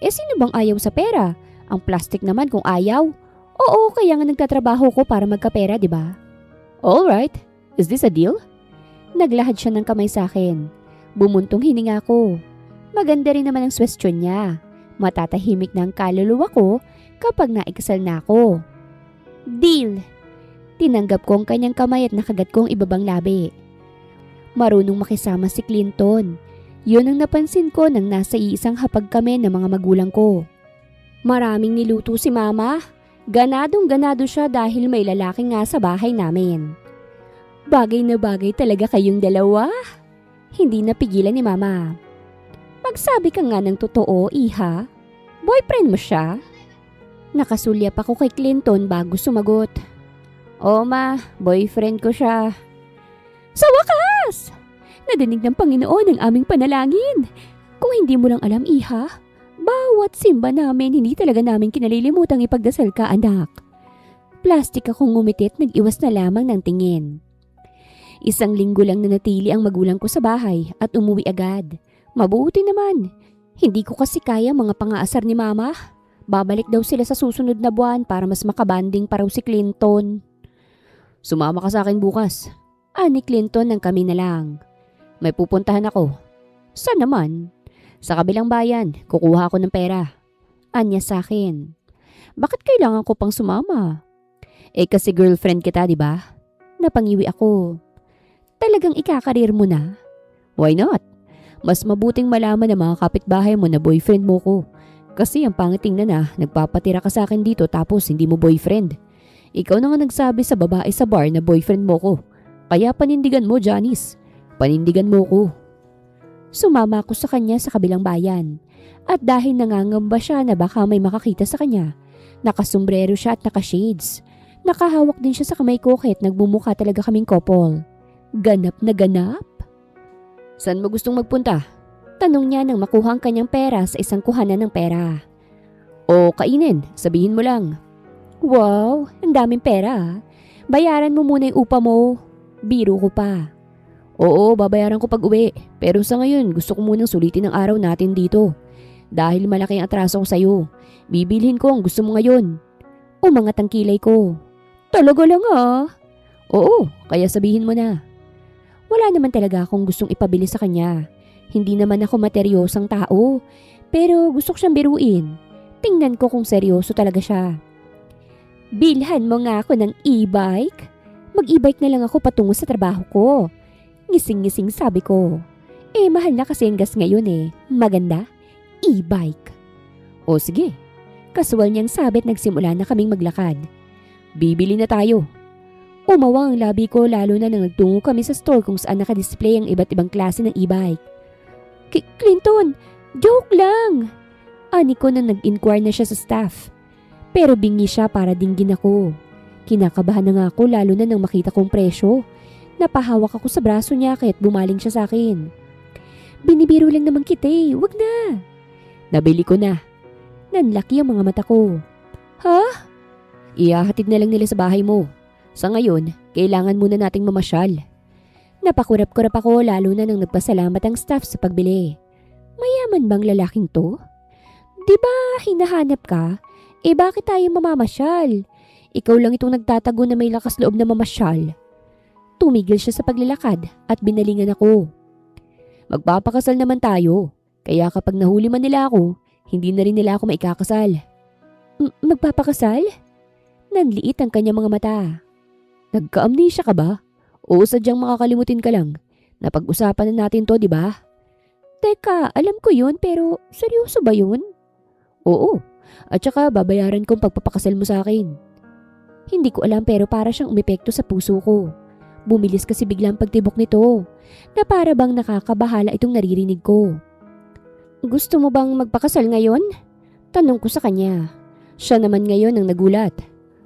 Sino bang ayaw sa pera? Ang plastic naman kung ayaw. Oo, kaya nga nagtatrabaho ko para magkapera, di ba? Alright, is this a deal? Naglahad siya ng kamay sa akin. Bumuntong hininga ko. Maganda rin naman ang swestyon niya. Matatahimik na ang kaluluwa ko kapag naikasal na ako. Deal! Tinanggap ko ang kanyang kamay at nakagat ko ang ibabang labi. Marunong makisama si Clinton. Yun ang napansin ko nang nasa iisang hapag kami ng mga magulang ko. Maraming niluto si mama. Ganadong-ganado siya dahil may lalaki nga sa bahay namin. Bagay na bagay talaga kayong dalawa. Hindi napigilan ni mama. Magsabi ka nga ng totoo, iha. Boyfriend mo siya? Nakasulyap ako kay Clinton bago sumagot. Oo ma, boyfriend ko siya. Sa wakas! Nadinig ng Panginoon ang aming panalangin. Kung hindi mo lang alam, iha, bawat simba namin hindi talaga namin kinalilimutang ipagdasal ka, anak. Plastik akong ngumitit, nag-iwas na lamang ng tingin. 1 linggo lang nanatili ang magulang ko sa bahay at umuwi agad. Mabuti naman. Hindi ko kasi kaya mga pangaasar ni mama. Babalik daw sila sa susunod na buwan para mas makabanding pa raw si Clinton. Sumama ka sa akin bukas. Ani Clinton nang kami na lang. May pupuntahan ako. Saan naman? Sa kabilang bayan, kukuha ako ng pera. Anya sa akin. Bakit kailangan ko pang sumama? Kasi girlfriend kita, di ba? Napangiwi ako. Talagang ikakarir mo na? Why not? Mas mabuting malaman ng mga kapitbahay mo na boyfriend mo ko. Kasi ang pangiting na nagpapatira ka sa akin dito tapos hindi mo boyfriend. Ikaw na nga nagsabi sa babae sa bar na boyfriend mo ko. Kaya panindigan mo, Janice. Panindigan mo ko. Sumama ako sa kanya sa kabilang bayan. At dahil nangangamba siya na baka may makakita sa kanya, nakasombrero siya at nakashades. Nakahawak din siya sa kamay ko kahit nagmumukha talaga kaming couple. Ganap na ganap. Saan mo gustong magpunta? Tanong niya nang makuha ang kanyang pera sa isang kuhanan ng pera. O kainin, sabihin mo lang. Wow, ang daming pera. Bayaran mo muna yung upa mo. Biro ko pa. Oo, babayaran ko pag uwi. Pero sa ngayon, gusto ko munang sulitin ang araw natin dito. Dahil malaki ang atraso ko sa'yo. Bibilhin ko ang gusto mo ngayon. O mga tangkilay ko. Talaga lang ah. Oo, kaya sabihin mo na. Wala naman talaga akong gustong ipabili sa kanya. Hindi naman ako materyosang tao. Pero gusto ko siyang biruin. Tingnan ko kung seryoso talaga siya. Bilhan mo nga ako ng e-bike. Mag-e-bike na lang ako patungo sa trabaho ko. Ngising-ngising sabi ko. Mahal na kasi ang gas ngayon eh. Maganda? E-bike. O sige. Kasual niyang sabi at nagsimula na kaming maglakad. Bibili na tayo. Umawang ang labi ko lalo na nang nagtungo kami sa store kung saan nakadisplay ang iba't ibang klase ng e-bike. Clinton, joke lang. Ani ko nang nag-inquire na siya sa staff. Pero bingi siya para dinggin ako. Kinakabahan na nga ako lalo na nang makita kong presyo. Napahawak ako sa braso niya kaya't bumaling siya sa akin. Binibiro lang naman kita eh, wag na. Nabili ko na. Nanlaki ang mga mata ko. Ha? Ihahatid na lang nila sa bahay mo. Sa ngayon, kailangan muna nating mamasyal. Napakurap-kurap ako lalo na nang nagpasalamat ang staff sa pagbili. Mayaman bang lalaking to? Di ba hinahanap ka? Bakit tayo mamamasyal? Ikaw lang itong nagtatago na may lakas loob na mamasyal. Tumigil siya sa paglalakad at binalingan ako. Magpapakasal naman tayo. Kaya kapag nahuli man nila ako, hindi na rin nila ako maikakasal. Magpapakasal? Nanliit ang kanyang mga mata. Nagka-amnesia ka ba? O sadyang makakalimutin ka lang? Napag-usapan na natin to, di ba? Teka, alam ko yun pero seryoso ba yun? Oo, at saka babayaran kong pagpapakasal mo sa akin. Hindi ko alam pero para siyang umepekto sa puso ko. Bumilis kasi biglang pagtibok nito na para bang nakakabahala itong naririnig ko. Gusto mo bang magpakasal ngayon? Tanong ko sa kanya. Siya naman ngayon ang nagulat.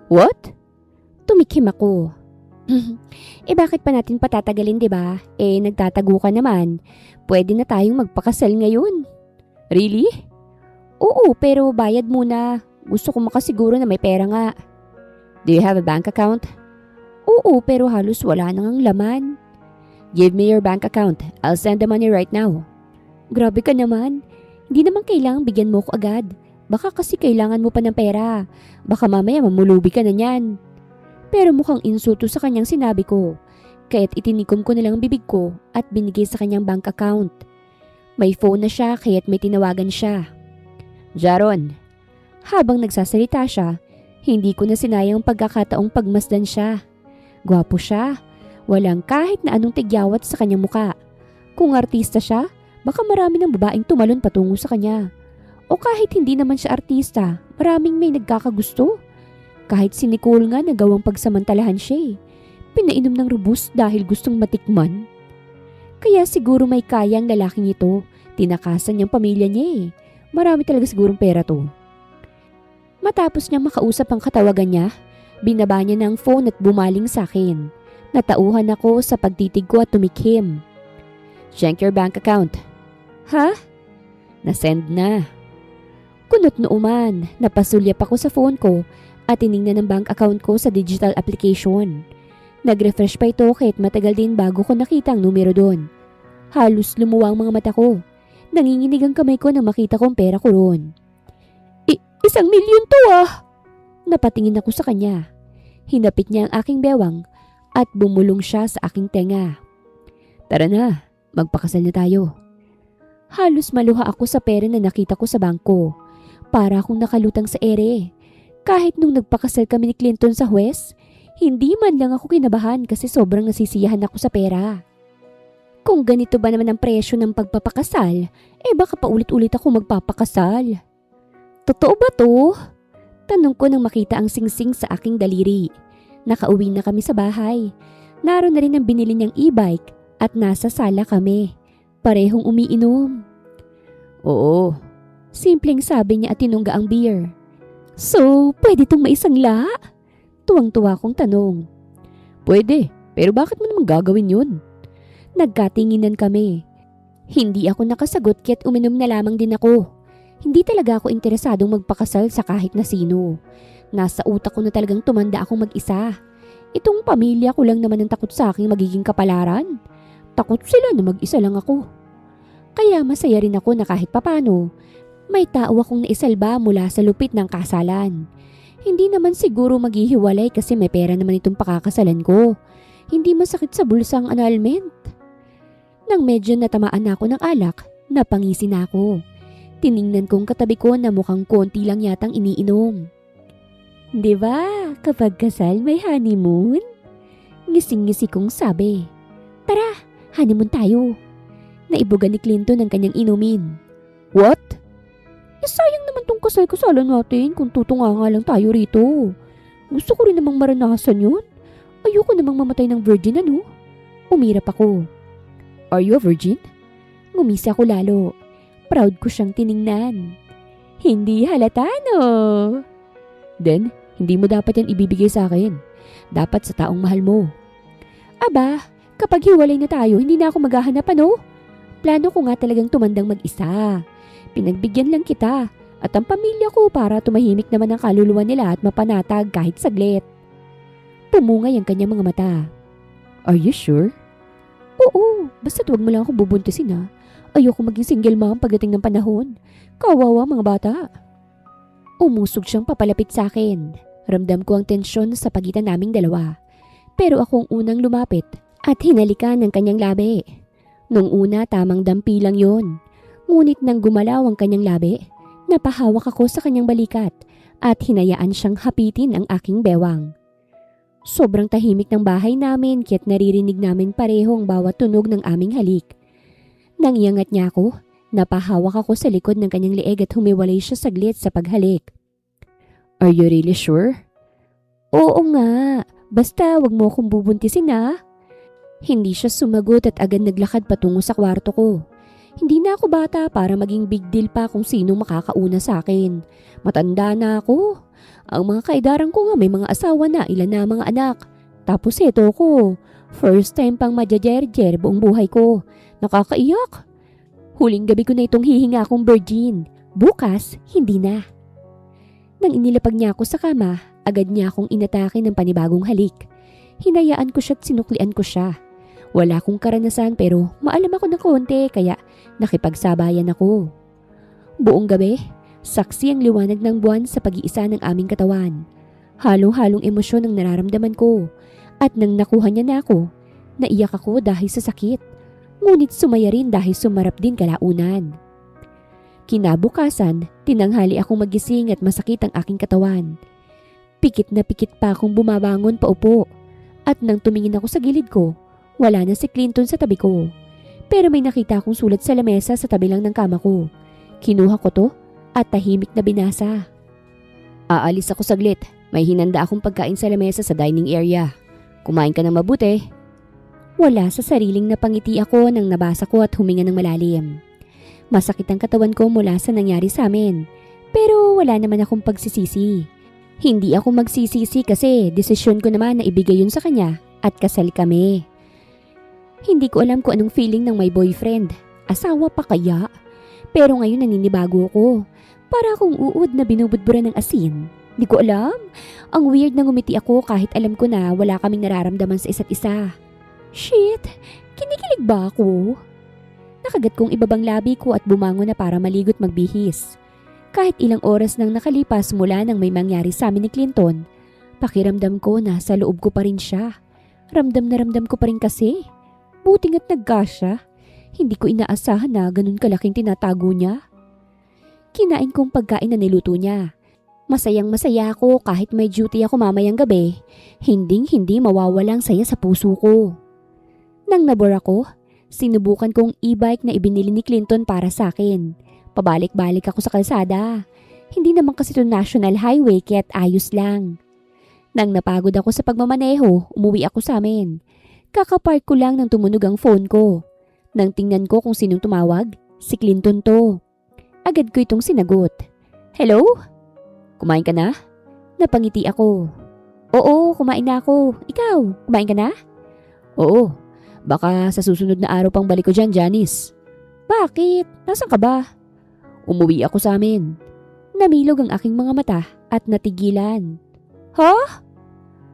What? Tumikim ako. Bakit pa natin patatagalin, di ba? Nagtatago ka naman. Pwede na tayong magpakasal ngayon. Really? Oo, pero bayad muna. Gusto ko makasiguro na may pera nga. Do you have a bank account? Oo, pero halos wala nang laman. Give me your bank account. I'll send the money right now. Grabe ka naman. Hindi naman kailangang bigyan mo ko agad. Baka kasi kailangan mo pa ng pera. Baka mamaya mamulubi ka na niyan. Pero mukhang insulto sa kanyang sinabi ko. Kaya't itinikom ko na lang ang bibig ko at binigay sa kanyang bank account. May phone na siya kaya't may tinawagan siya. Jaron. Habang nagsasalita siya, hindi ko na sinayang pagkakataong pagmasdan siya. Gwapo siya. Walang kahit na anong tigyawat sa kanyang muka. Kung artista siya, baka marami ng babaeng tumalon patungo sa kanya. O kahit hindi naman siya artista, maraming may nagkakagusto. Kahit si Nicole nga nagawang pagsamantalahan siya. Pinainom ng rubus dahil gustong matikman. Kaya siguro may kayang lalaking ito. Tinakasan niyang pamilya niya. Marami talaga sigurong pera to. Matapos niyang makausap ang katawagan niya, binaba niya ng phone at bumaling sa akin. Natauhan ako sa pagtitig ko at tumikim. Check your bank account. Ha? Nasend na. Kunot nooman, napasulyap ako sa phone ko at tiningnan ang bank account ko sa digital application. Nag-refresh pa ito kahit matagal din bago ko nakita ang numero doon. Halos lumuwa ang mga mata ko. Nanginginig ang kamay ko nang makita kong pera ko roon. 1,000,000 to ah! Napatingin ako sa kanya. Hinapit niya ang aking bewang at bumulong siya sa aking tenga. Tara na, magpakasal na tayo. Halos maluha ako sa pera na nakita ko sa bangko. Para akong nakalutang sa ere. Kahit nung nagpakasal kami ni Clinton sa huwes, hindi man lang ako kinabahan kasi sobrang nasisiyahan ako sa pera. Kung ganito ba naman ang presyo ng pagpapakasal, baka paulit-ulit ako magpapakasal. Totoo ba to? Tanong ko nang makita ang singsing sa aking daliri. Nakauwi na kami sa bahay. Naroon na rin ang binili niyang e-bike at nasa sala kami. parehong umiinom. Oo. Simpleng sabi niya at tinungga ang beer. So, pwede itong maisangla? Tuwang-tuwa kong tanong. Pwede, pero bakit mo naman gagawin yun? Nagkatinginan kami. Hindi ako nakasagot kaya't uminom na lamang din ako. Hindi talaga ako interesadong magpakasal sa kahit na sino. Nasa utak ko na talagang tumanda akong mag-isa. Itong pamilya ko lang naman ang takot sa aking magiging kapalaran. Takot sila na mag-isa lang ako. Kaya masaya rin ako na kahit papano, may tao akong naisalba mula sa lupit ng kasalan. Hindi naman siguro maghihiwalay kasi may pera naman itong pakakasalan ko. Hindi masakit sa bulsa ang annulment. Nang medyo natamaan na ako ng alak, napangisi na ako. Tiningnan kong katabi ko na mukhang konti lang yatang iniinom. Diba, kapag kasal may honeymoon? Ngising-ngisi kong sabi. Tara, honeymoon tayo. Naibugan ni Clinton ang kanyang inumin. What? Sayang naman tong kasal-kasalan natin kung tutunga nga lang tayo rito. Gusto ko rin namang maranasan yun. Ayoko namang mamatay ng virgin Umirap ako. Are you a virgin? Ngumisi ako lalo. Proud ko siyang tiningnan. Hindi halata Then, hindi mo dapat yan ibibigay sa akin. Dapat sa taong mahal mo. Aba, kapag hiwalay na tayo, hindi na ako maghahanap Plano ko nga talagang tumandang mag-isa. Pinagbigyan lang kita at ang pamilya ko para tumahimik naman ang kaluluwa nila at mapanatag kahit saglit. Pumungay ang kanyang mga mata. Are you sure? Oo, basta't wag mo lang ako bubuntisin Ayoko maging single mom pagdating ng panahon. Kawawa mga bata. Umusog siyang papalapit sa akin. Ramdam ko ang tensyon sa pagitan naming dalawa. Pero akong unang lumapit at hinalikan ng kanyang labi. Nung una tamang dampi lang yon. Ngunit nang gumalaw ang kanyang labi, napahawak ako sa kanyang balikat at hinayaan siyang hapitin ang aking bewang. Sobrang tahimik ng bahay namin kaya't naririnig namin pareho ang bawat tunog ng aming halik. Nang iangat niya ako, napahawak ako sa likod ng kanyang leeg at humiwalay siya saglit sa paghalik. Are you really sure? Oo nga, basta wag mo akong bubuntisin Hindi siya sumagot at agad naglakad patungo sa kwarto ko. Hindi na ako bata para maging big deal pa kung sino makakauna sa akin. Matanda na ako. Ang mga kaedaran ko nga may mga asawa na, ilan na mga anak. Tapos eto ko, first time pang madyajerjer buong buhay ko. Nakakaiyak. Huling gabi ko na itong hihinga akong virgin. Bukas, hindi na. Nang inilapag niya ako sa kama, agad niya akong inatake ng panibagong halik. Hinayaan ko siya at sinuklian ko siya. Wala akong karanasan pero maalam ako ng konti kaya nakipagsabayan ako. Buong gabi, saksi ang liwanag ng buwan sa pag-iisa ng aming katawan. Halong-halong emosyon ang nararamdaman ko. At nang nakuha niya na ako, naiyak ako dahil sa sakit. Ngunit sumaya rin dahil sumarap din kalaunan. Kinabukasan, tinanghali akong magising at masakit ang aking katawan. Pikit na pikit pa akong bumabangon paupo. At nang tumingin ako sa gilid ko, wala na si Clinton sa tabi ko. Pero may nakita akong sulat sa lamesa sa tabi lang ng kama ko. Kinuha ko to at tahimik na binasa. Aalis ako saglit. May hinanda akong pagkain sa lamesa sa dining area. Kumain ka ng mabuti. Wala sa sariling napangiti ako nang nabasa ko at huminga ng malalim. Masakit ang katawan ko mula sa nangyari sa amin. Pero wala naman akong pagsisisi. Hindi ako magsisisi kasi desisyon ko naman na ibigay yun sa kanya at kasal kami. Hindi ko alam kung anong feeling ng my boyfriend. Asawa pa kaya? Pero ngayon naninibago ko. Para akong uod na binubudbura ng asin. Di ko alam. Ang weird na ngumiti ako kahit alam ko na wala kaming nararamdaman sa isa't isa. Shit! Kinikilig ba ako? Nakagat kong ibabang labi ko at bumangon na para maligot magbihis. Kahit ilang oras nang nakalipas mula nang may mangyari sa amin ni Clinton, pakiramdam ko na sa loob ko pa rin siya. Ramdam na ramdam ko pa rin kasi. Buting at nagkasya. Hindi ko inaasahan na ganun kalaking tinatago niya. Kinain kong pagkain na niluto niya. Masayang masaya ako kahit may duty ako mamayang gabi. Hindi mawawalang saya sa puso ko. Nang nabor ako, sinubukan kong e-bike na ibinili ni Clinton para sa akin. Pabalik-balik ako sa kalsada. Hindi naman kasi ito national highway kaya't ayos lang. Nang napagod ako sa pagmamaneho, umuwi ako sa amin. Kakapark ko lang nang tumunog ang phone ko. Nang tingnan ko kung sinong tumawag, si Clinton to. Agad ko itong sinagot. Hello? Kumain ka na? Napangiti ako. Oo, kumain na ako. Ikaw, kumain ka na? Oo, baka sa susunod na araw pang balik ko dyan, Janice. Bakit? Nasaan ka ba? Umuwi ako sa amin. Namilog ang aking mga mata at natigilan. Ha?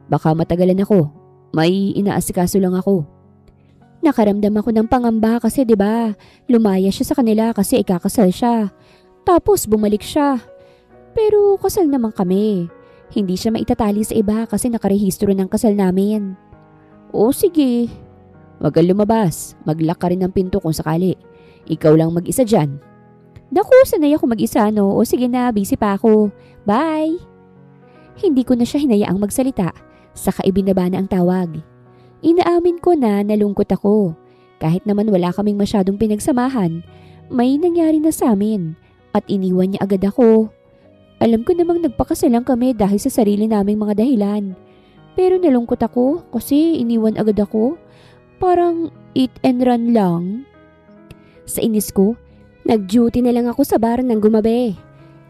Baka matagalan ako. May inaasikaso lang ako. Nakaramdam ako ng pangamba kasi 'di ba, lumaya siya sa kanila kasi ikakasal siya. Tapos bumalik siya. Pero kasal naman kami. Hindi siya maitatali sa iba kasi nakarehistro ng kasal namin. O sige. Wag kang lumabas. Mag-lock ka rin ng pinto kung sakali. Ikaw lang mag-isa dyan. Naku, sanay ako mag-isa no. O sige na, busy pa ako. Bye! Hindi ko na siya hinayaang magsalita. Saka ibinaba na ang tawag. Inaamin ko na nalungkot ako. Kahit naman wala kaming masyadong pinagsamahan, may nangyari na sa amin at iniwan niya agad ako. Alam ko namang nagpakasalan kami dahil sa sarili naming mga dahilan. Pero nalungkot ako kasi iniwan agad ako. Parang eat and run lang. Sa inis ko, nag-duty na lang ako sa bar nang gumabi.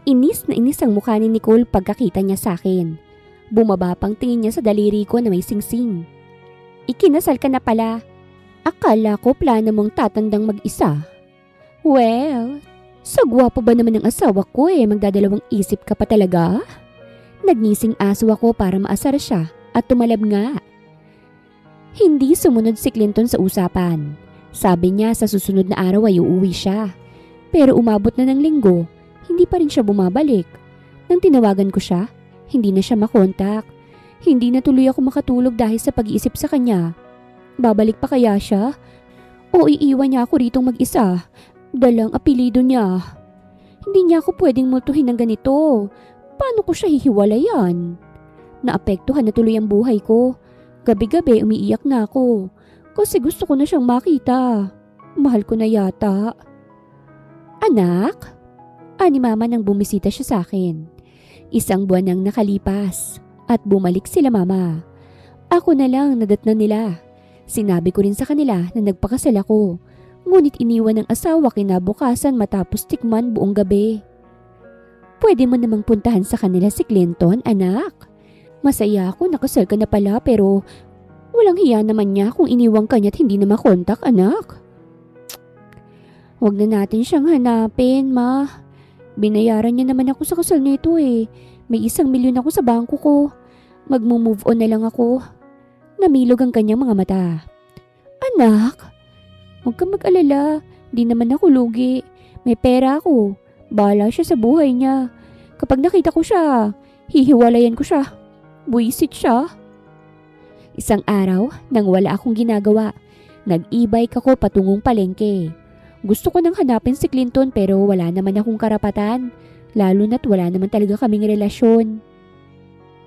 Inis na inis ang mukha ni Nicole pagkakita niya sa akin. Bumaba pang tingin niya sa daliri ko na may singsing. Ikinasal ka na pala. Akala ko plano mong tatandang mag-isa. Well, sa gwapo ba naman ng asawa ko magdadalawang isip ka pa talaga? Nagnising aso ako para maasar siya at tumalab nga. Hindi sumunod si Clinton sa usapan. Sabi niya sa susunod na araw ay uuwi siya. Pero umabot na ng linggo, hindi pa rin siya bumabalik. Nang tinawagan ko siya, hindi na siya makontak. Hindi na tuloy ako makatulog dahil sa pag-iisip sa kanya. Babalik pa kaya siya? O iiwan niya ako ritong mag-isa? Dalang apelido niya. Hindi niya ako pwedeng multuhin ng ganito. Paano ko siya hihiwalayan? Naapektuhan na tuloy ang buhay ko. Gabi-gabi umiiyak na ako. Kasi gusto ko na siyang makita. Mahal ko na yata. Anak? Ani mama nang bumisita siya sa akin. 1 buwan nang nakalipas. At bumalik sila mama. Ako na lang nadatnan nila. Sinabi ko rin sa kanila na nagpakasal ako. Ngunit iniwan ng asawa kinabukasan matapos tikman buong gabi. Pwede mo namang puntahan sa kanila si Clinton, anak. Masaya ako nakasal ka na pala pero walang hiya naman niya kung iniwang ka niya at hindi na makontak, anak. Huwag na natin siyang hanapin, ma. Binayaran niya naman ako sa kasal nito May 1 milyon ako sa bangko ko. Magmo-move on na lang ako. Namilog ang kanyang mga mata. Anak, huwag kang mag-alala. Di naman ako lugi. May pera ako. Bahala siya sa buhay niya. Kapag nakita ko siya, hihiwalayan ko siya. Buisit siya. Isang araw, nang wala akong ginagawa, nag-e-bike ako patungong palengke. Gusto ko nang hanapin si Clinton pero wala naman akong karapatan. Lalo na't wala naman talaga kaming relasyon.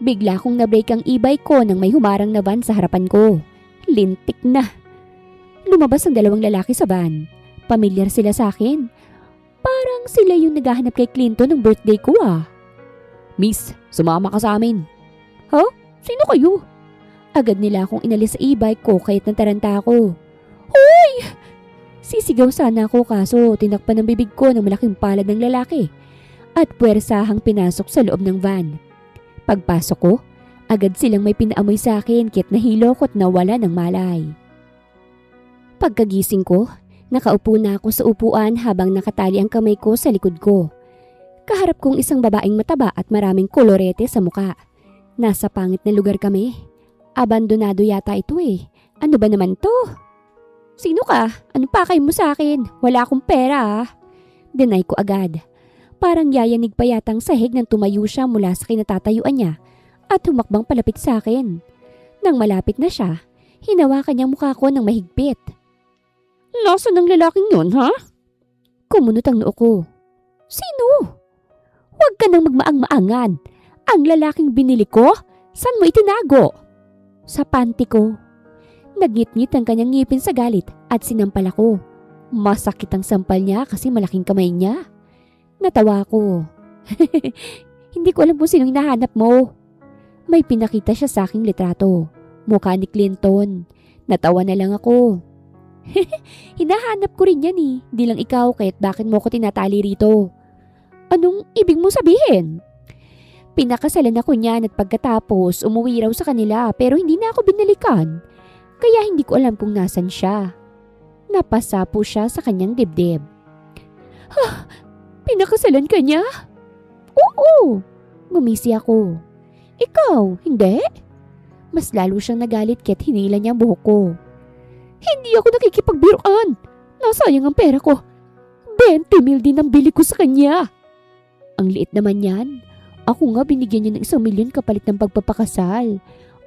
Bigla kong na-break ang e-bike ko nang may humarang na van sa harapan ko. Lintik na. Lumabas ang 2 lalaki sa van. Pamilyar sila sa akin. Parang sila yung naghahanap kay Clinton ng birthday ko Miss, sumama ka sa amin. Ha? Sino kayo? Agad nila akong inalis sa e-bike ko kahit nataranta ako. Hoy! Sisigaw sana ako kaso tinakpan ng bibig ko ng malaking palad ng lalaki. At puwersahang pinasok sa loob ng van. Pagpasok ko, agad silang may pinaamoy sa akin kit nahilo ko't nawala ng malay. Pagkagising ko, nakaupo na ako sa upuan habang nakatali ang kamay ko sa likod ko. Kaharap kong isang babaeng mataba at maraming kolorete sa muka. Nasa pangit na lugar kami. Abandonado yata ito Ano ba naman to? Sino ka? Ano pakay mo sa akin? Wala akong pera Deny ko agad. Parang yayanig pa yatang sahig nang tumayo siya mula sa kinatatayuan niya at humakbang palapit sa akin. Nang malapit na siya, hinawakan niya mukha ko ng mahigpit. Nasaan ang lalaking yun, ha? Kumunot ang noo ko. Sino? Huwag ka nang magmaang-maangan. Ang lalaking binili ko? Saan mo itinago? Sa panty ko. Nagngit-ngit ang kanyang ngipin sa galit at sinampal ako. Masakit ang sampal niya kasi malaking kamay niya. Natawa ko. Hindi ko alam kung sinong hinahanap mo. May pinakita siya sa aking litrato. Mukha ni Clinton. Natawa na lang ako. Hinahanap ko rin yan eh. Di lang ikaw kahit bakit mo ko tinatali rito. Anong ibig mo sabihin? Pinakasalan ako niyan at pagkatapos umuwi raw sa kanila pero hindi na ako binalikan. Kaya hindi ko alam kung nasan siya. Napasa po siya sa kanyang dibdib. Pinakasalan ka niya? Oo. Ngumisi ako. Ikaw, hindi? Mas lalo siyang nagalit kaya't hinila niya ang buhok ko. Hindi ako nakikipagbiruan. Nasayang ang pera ko. 20,000 din ang bili ko sa kanya. Ang liit naman yan. Ako nga binigyan niya ng 1,000,000 kapalit ng pagpapakasal.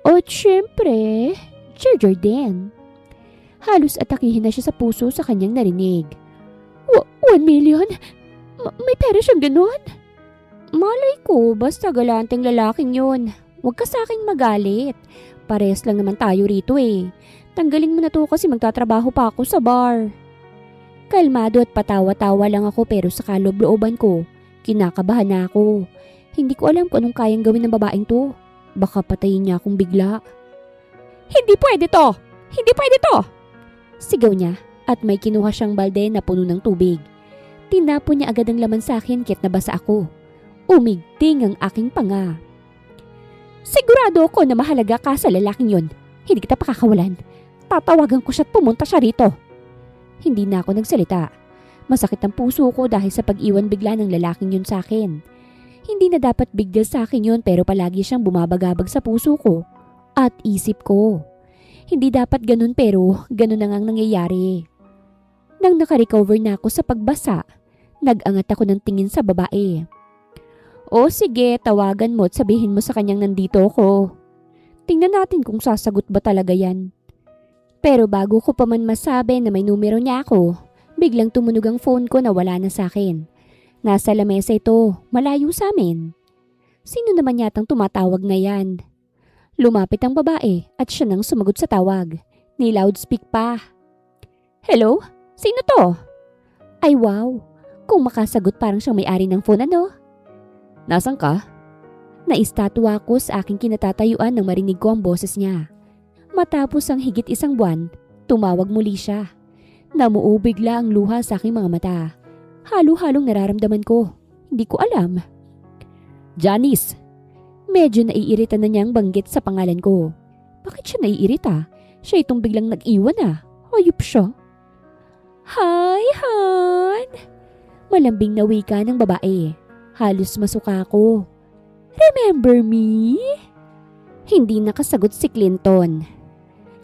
At syempre, Jordan. Halos atakihin na siya sa puso sa kanyang narinig. 1,000,000? May pera siyang ganon? Malay ko, basta galanteng lalaking yun. Huwag ka sa akin magalit. Parehas lang naman tayo rito eh. Tanggalin mo na to kasi magtatrabaho pa ako sa bar. Kalmado at patawa-tawa lang ako pero sa kaloob-looban ko, kinakabahan na ako. Hindi ko alam kung anong kayang gawin ng babaeng to. Baka patayin niya akong bigla. Hindi pwede to! Hindi pwede to! Sigaw niya at may kinuha siyang balde na puno ng tubig. Tinapon niya agad ang laman sa akin kahit nabasa ako. Umigting ang aking panga. Sigurado ako na mahalaga ka sa lalaking yon. Hindi kita pakakawalan. Tatawagan ko siya at pumunta siya rito. Hindi na ako nagsalita. Masakit ang puso ko dahil sa pag-iwan bigla ng lalaking yun sa akin. Hindi na dapat big deal sa akin yun pero palagi siyang bumabagabag sa puso ko at isip ko. Hindi dapat ganun pero ganun na ngang nangyayari. Nang nakarecover na ako sa pagbasa, nag-angat ako ng tingin sa babae. O sige, tawagan mo at sabihin mo sa kanyang nandito ako. Tingnan natin kung sasagot ba talaga yan. Pero bago ko pa man masabi na may numero niya ako, biglang tumunog ang phone ko na wala na sa akin. Nasa lamesa ito, malayo sa amin. Sino naman yatang tumatawag na yan? Lumapit ang babae at siya nang sumagot sa tawag. Ni-loudspeak pa. Hello? Sino to? Ay wow, kung makasagot parang siyang may-ari ng phone ano? Nasaan ka? Naistatwa ko sa aking kinatatayuan nang marinig ko ang boses niya. Matapos ang higit 1 buwan, tumawag muli siya. Namuo bigla ang luha sa aking mga mata. Halo-halong nararamdaman ko. Hindi ko alam. Janice! Medyo naiirita na niyang banggit sa pangalan ko. Bakit siya naiirita? Siya itong biglang nag-iwan ah. Hayop siya. Hi, Han! Malambing na wika ng babae. Halos masuka ako. Remember me? Hindi nakasagot si Clinton.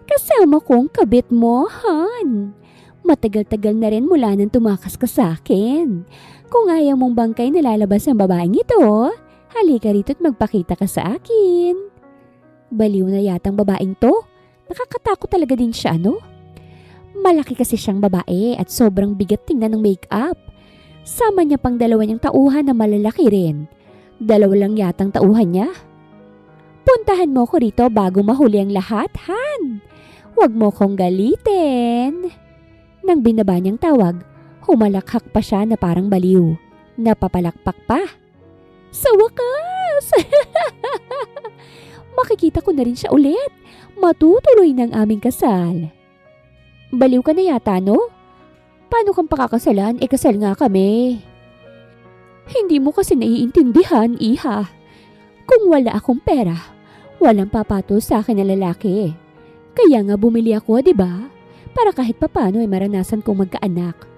Kasama kong kabit mo, Han. Matagal-tagal na rin mula nang tumakas ka sa akin. Kung ayaw mong bangkay nalalabas ang babaeng ito, halika rito at magpakita ka sa akin. Baliw na yatang babaeng to. Nakakatakot talaga din siya, no? Malaki kasi siyang babae at sobrang bigat tingnan ng make-up. Sama niya pang 2 niyang tauhan na malalaki rin. 2 lang yatang tauhan niya. Puntahan mo ko rito bago mahuli ang lahat, Han. Huwag mo kong galitin. Nang binaba niyang tawag, humalakhak pa siya na parang baliw. Napapalakpak pa. Sa wakas! Makikita ko na rin siya ulit. Matutuloy ng aming kasal. Baliw ka na yata, no? Paano kang pakakasalan? Kasal nga kami. Hindi mo kasi naiintindihan, iha. Kung wala akong pera, walang papatol sa akin na lalaki. Kaya nga bumili ako, di ba? Para kahit papano ay maranasan kong magkaanak.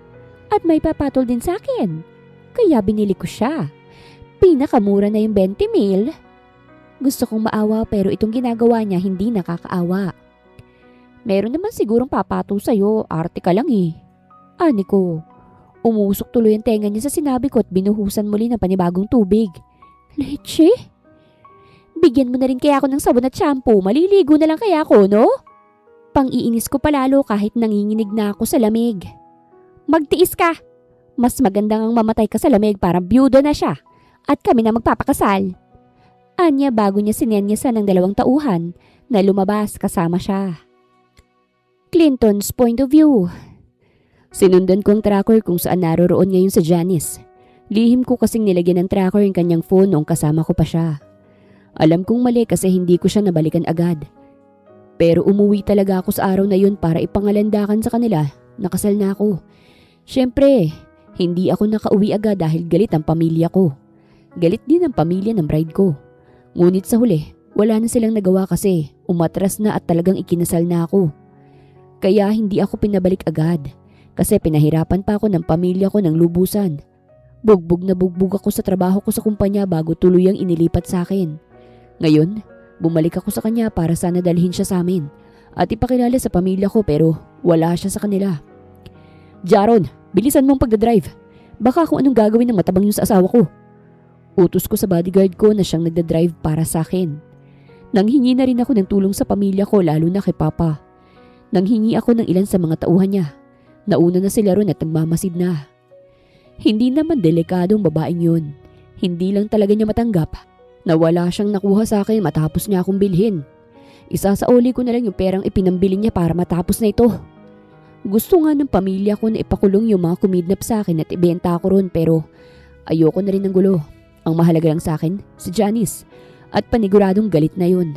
At may papatol din sa akin. Kaya binili ko siya. Pinakamura na yung 20,000. Gusto kong maawa pero itong ginagawa niya hindi nakakaawa. Meron naman sigurong papatol sa'yo, arte ka lang eh. Ani ko, umusok tuloy ang tenga niya sa sinabi ko at binuhusan muli ng panibagong tubig. Leche? Bigyan mo na rin kaya ako ng sabon at shampoo, maliligo na lang kaya ako, no? Pang-iinis ko palalo kahit nanginginig na ako sa lamig. Magtiis ka! Mas magandang ang mamatay ka sa lamig para byudo na siya at kami na magpapakasal. Anya bago niya sinenyasan ng 2 tauhan na lumabas kasama siya. Clinton's point of view. Sinundan ko ang tracker kung saan naroroon ngayon sa Janice. Lihim ko kasing nilagyan ng tracker yung kanyang phone noong kasama ko pa siya. Alam kong mali kasi hindi ko siya nabalikan agad. Pero umuwi talaga ako sa araw na yun para ipangalandakan sa kanila na kasal na ako. Siyempre, hindi ako nakauwi agad dahil galit ang pamilya ko. Galit din ang pamilya ng bride ko. Ngunit sa huli, wala na silang nagawa kasi umatras na at talagang ikinasal na ako. Kaya hindi ako pinabalik agad kasi pinahirapan pa ako ng pamilya ko ng lubusan. Bugbog na bugbog ako sa trabaho ko sa kumpanya bago tuluyang inilipat sa akin. Ngayon, bumalik ako sa kanya para sana dalhin siya sa amin at ipakilala sa pamilya ko pero wala siya sa kanila. Jaron, bilisan mong pagdadrive. Baka kung anong gagawin ng matabang yung sa asawa ko. Utos ko sa bodyguard ko na siyang nagdadrive para sa akin. Nanghingi na rin ako ng tulong sa pamilya ko lalo na kay Papa. Nanghingi ako ng ilan sa mga tauhan niya. Nauna na sila ron at nagmamasid na. Hindi naman delikadong babaeng yun. Hindi lang talaga niya matanggap na wala siyang nakuha sa akin matapos niya akong bilhin. Isasauli ko na lang yung perang ipinambili niya para matapos na ito. Gusto nga ng pamilya ko na ipakulong yung mga kumidnap sa akin at ibenta ko ron pero ayoko na rin ng gulo. Ang mahalaga lang sa akin, si Janice at paniguradong galit na yun.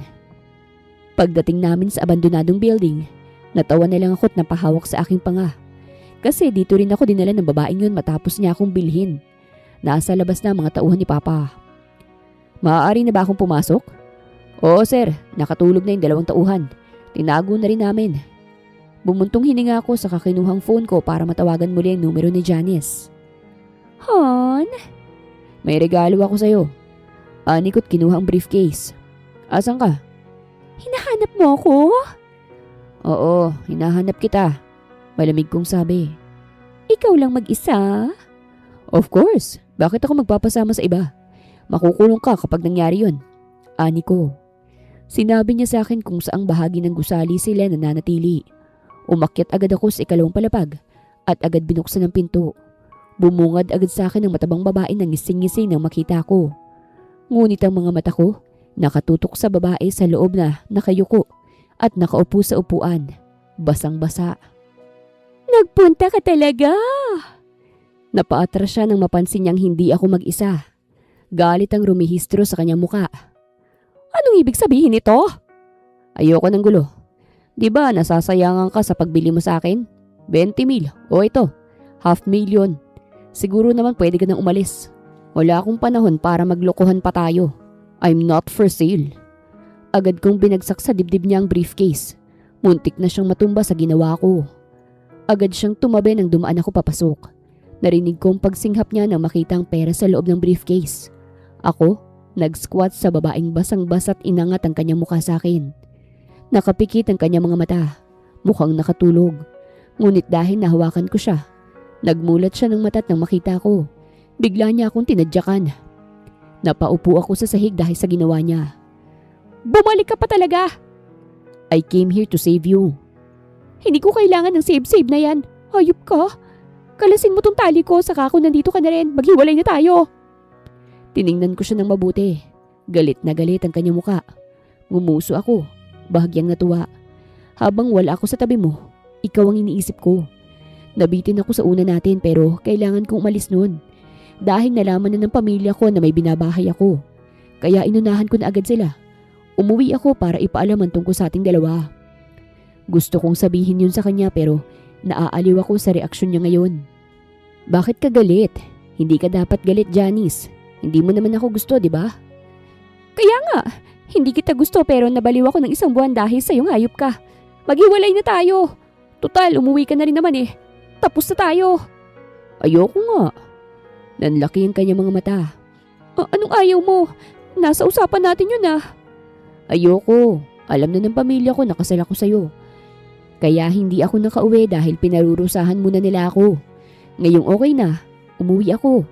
Pagdating namin sa abandonadong building, natawa na lang ako at napahawak sa aking panga. Kasi dito rin ako dinala ng babaeng yun matapos niya akong bilhin. Nasa labas na mga tauhan ni Papa. Maaari na ba akong pumasok? Oo sir, nakatulog na yung 2 tauhan. Tinago na rin namin. Bumuntong hininga ako sa kakinuhang phone ko para matawagan muli ang numero ni Janice. Han? May regalo ako sa'yo. Anikot kinuha ang briefcase. Asan ka? Hinahanap mo ako? Oo, hinahanap kita. Malamig kong sabi. Ikaw lang mag-isa? Of course. Bakit ako magpapasama sa iba? Makukulong ka kapag nangyari yun. Ani ko. Sinabi niya sa akin kung saang bahagi ng gusali sila nananatili. Umakyat agad ako sa 2 palapag at agad binuksan ang pinto. Bumungad agad sa akin ang matabang babae na ngising-ngising nang makita ko. Ngunit ang mga mata ko nakatutok sa babae sa loob na nakayuko at nakaupo sa upuan. Basang-basa. Nagpunta ka talaga! Napaatras siya nang mapansin niyang hindi ako mag-isa. Galit ang rumihistro sa kanyang muka. Anong ibig sabihin nito? Ayoko ng gulo. Di ba nasasayangan ka sa pagbili mo sa akin? 20,000 o ito, 500,000. Siguro naman pwede ka nang umalis. Wala akong panahon para maglokohan pa tayo. I'm not for sale. Agad kong binagsak sa dibdib niya ang briefcase. Muntik na siyang matumba sa ginawa ko. Agad siyang tumabi nang dumaan ako papasok. Narinig kong pagsinghap niya nang makita ang pera sa loob ng briefcase. Ako, nag-squat sa babaeng basang-basa at inangat ang kanyang mukha sa akin. Nakapikit ang kanyang mga mata. Mukhang nakatulog. Ngunit dahil nahawakan ko siya, nagmulat siya ng mata nang makita ko. Bigla niya akong tinadyakan. Napaupo ako sa sahig dahil sa ginawa niya. Bumalik ka pa talaga! I came here to save you. Hindi ko kailangan ng save-save na yan. Hayop ka. Kalasin mo tong tali ko saka ako nandito ka na rin. Maghiwalay na tayo. Tiningnan ko siya ng mabuti. Galit na galit ang kanyang muka. Ngumuso ako. Bahagyang natuwa. Habang wala ako sa tabi mo, ikaw ang iniisip ko. Nabitin ako sa una natin pero kailangan kong umalis noon. Dahil nalaman na ng pamilya ko na may binabahay ako. Kaya inunahan ko na agad sila. Umuwi ako para ipaalam ang tungkol sa ating dalawa. Gusto kong sabihin yun sa kanya pero naaaliw ako sa reaksyon niya ngayon. Bakit ka galit? Hindi ka dapat galit, Janice. Hindi mo naman ako gusto, di ba? Kaya nga, hindi kita gusto pero nabaliw ako ng 1 buwan dahil sa'yo hayop ka. Maghiwalay na tayo. Tutal, umuwi ka na rin naman eh. Tapos na tayo. Ayoko nga. Nanlaki ang kanyang mga mata. Anong ayaw mo? Nasa usapan natin yun ah. Ayoko. Alam na ng pamilya ko nakasal ako sa'yo. Kaya hindi ako nakauwi dahil pinarurusahan muna nila ako. Ngayong okay na, umuwi ako.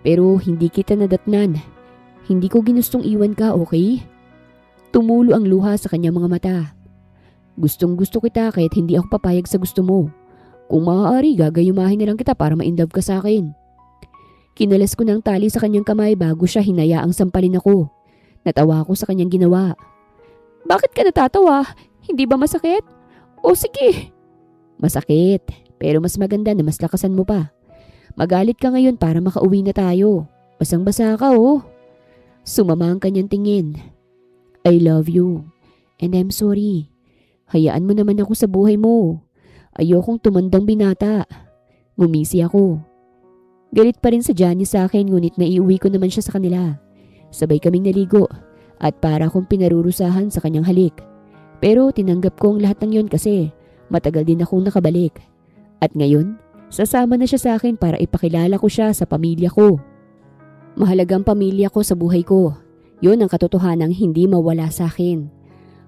Pero hindi kita nadatnan. Hindi ko ginustong iwan ka, okay? Tumulo ang luha sa kanyang mga mata. Gustong gusto kita kahit hindi ako papayag sa gusto mo. Kung maaari, gagayumahin na lang kita para ma-inlove ka sa akin. Kinalas ko ng tali sa kanyang kamay bago siya hinayaang sampalin ako. Natawa ako sa kanyang ginawa. Bakit ka natatawa? Hindi ba masakit? O sige. Masakit, pero mas maganda na mas lakasan mo pa. Magalit ka ngayon para makauwi na tayo. Basang-basa ka oh. Sumama ang kanyang tingin. I love you and I'm sorry. Hayaan mo naman ako sa buhay mo. Ayokong tumandang binata. Ngumisi ako. Galit pa rin sa Janice sa akin ngunit naiuwi ko naman siya sa kanila. Sabay kaming naligo at para akong pinarurusahan sa kanyang halik. Pero tinanggap ko ang lahat ng yon kasi matagal din akong nakabalik. At ngayon, sasama na siya sa akin para ipakilala ko siya sa pamilya ko. Mahalagang pamilya ko sa buhay ko. Yun ang katotohanang hindi mawala sa akin.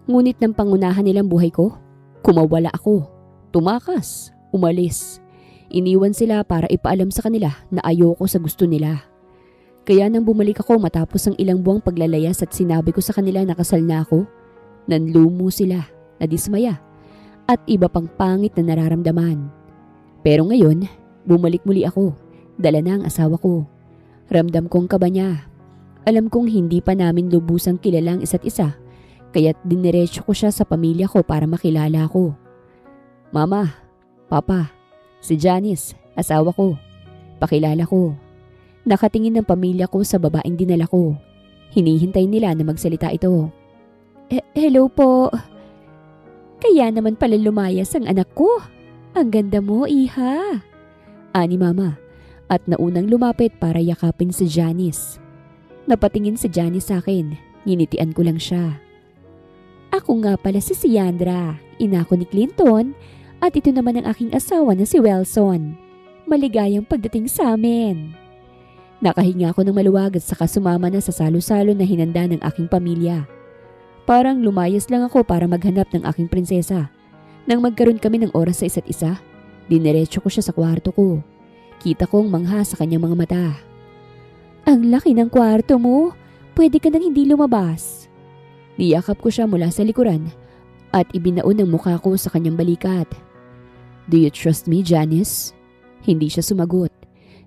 Ngunit nang pangunahan nilang buhay ko, kumawala ako. Tumakas, umalis. Iniwan sila para ipaalam sa kanila na ayoko sa gusto nila. Kaya nang bumalik ako matapos ang ilang buwang paglalayas at sinabi ko sa kanila na kasal na ako, nanlumo sila, nadismaya, at iba pang pangit na nararamdaman. Pero ngayon, bumalik muli ako, dala na ang asawa ko. Ramdam kong kaba niya. Alam kong hindi pa namin lubusang kilala ang isa't isa, kaya't diniretso ko siya sa pamilya ko para makilala ko. Mama, Papa, si Janice, asawa ko. Pakilala ko. Nakatingin ng pamilya ko sa babaeng dinala ko. Hinihintay nila na magsalita ito. Hello po. Kaya naman pala lumayas ang anak ko. Ang ganda mo, iha. Ani Mama, at naunang lumapit para yakapin si Janice. Napatingin si Janice sa akin. Nginitian ko lang siya. Ako nga pala si Siandra, ina ko ni Clinton, at ito naman ang aking asawa na si Wilson. Maligayang pagdating sa amin. Nakahinga ako ng maluwag at saka sumama na sa salo-salo na hinanda ng aking pamilya. Parang lumayas lang ako para maghanap ng aking prinsesa. Nang magkaroon kami ng oras sa isa't isa, diniretso ko siya sa kwarto ko. Kita kong mangha sa kanyang mga mata. Ang laki ng kwarto mo, pwede ka nang hindi lumabas. Niyakap ko siya mula sa likuran at ibinaon ang mukha ko sa kanyang balikat. Do you trust me, Janice? Hindi siya sumagot.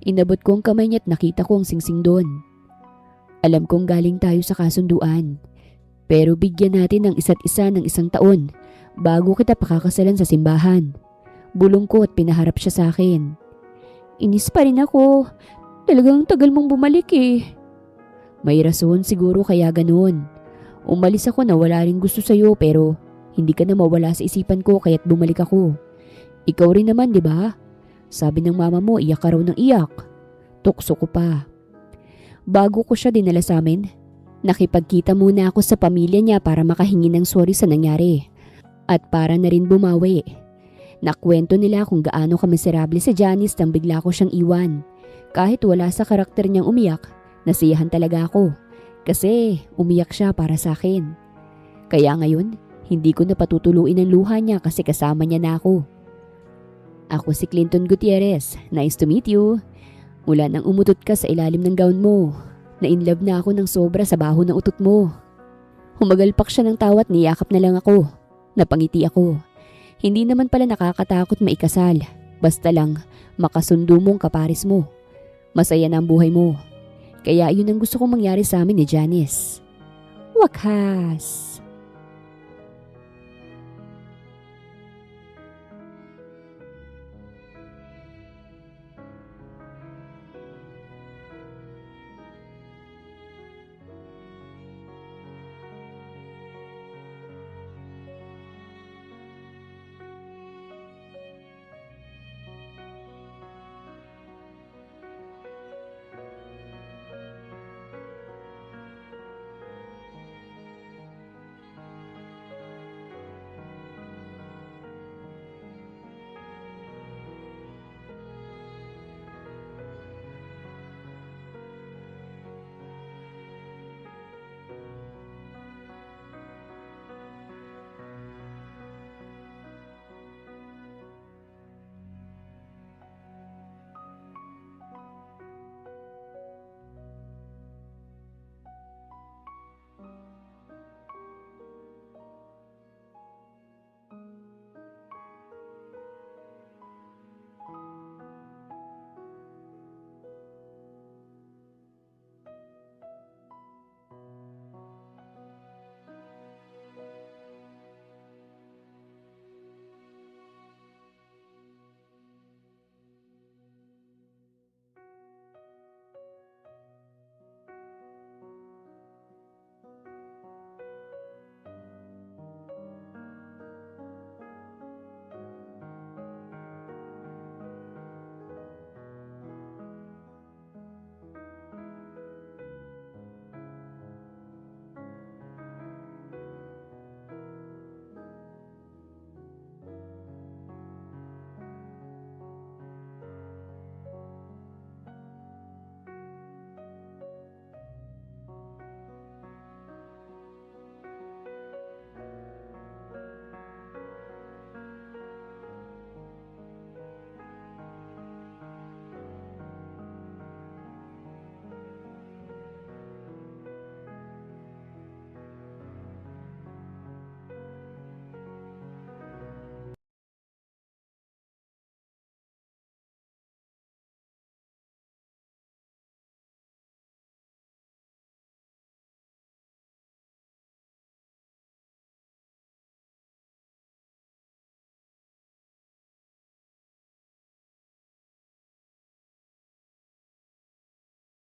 Inabot ko ang kamay niya at nakita ko ang singsing doon. Alam kong galing tayo sa kasunduan. Pero bigyan natin ng isa't isa ng 1 taon bago kita pakakasalan sa simbahan. Bulong ko at pinaharap siya sa akin. Inis pa rin ako. Talagang tagal mong bumalik eh. May rason siguro kaya ganoon. Umalis ako na wala rin gusto sa'yo pero hindi ka na mawala sa isipan ko kaya't bumalik ako. Ikaw rin naman, di ba? Sabi ng mama mo, iyak ka raw ng iyak. Tukso ko pa. Bago ko siya dinala sa amin, nakipagkita muna ako sa pamilya niya para makahingi ng sorry sa nangyari. At para na rin bumawi. Nakwento nila kung gaano kamiserable si Janice nang bigla ko siyang iwan. Kahit wala sa karakter niyang umiyak, nasiyahan talaga ako. Kasi umiyak siya para sa akin. Kaya ngayon, hindi ko na patutuluin ang luha niya kasi kasama niya na ako. Ako si Clinton Gutierrez. Nice to meet you. Mula nang umutot ka sa ilalim ng gown mo, na-inlove na ako ng sobra sa baho ng utot mo. Humagalpak siya ng tawa at niyakap na lang ako. Napangiti ako. Hindi naman pala nakakatakot maikasal. Basta lang makasundo mong kaparis mo. Masaya na ang buhay mo. Kaya yun ang gusto kong mangyari sa amin ni Janice. Wakas!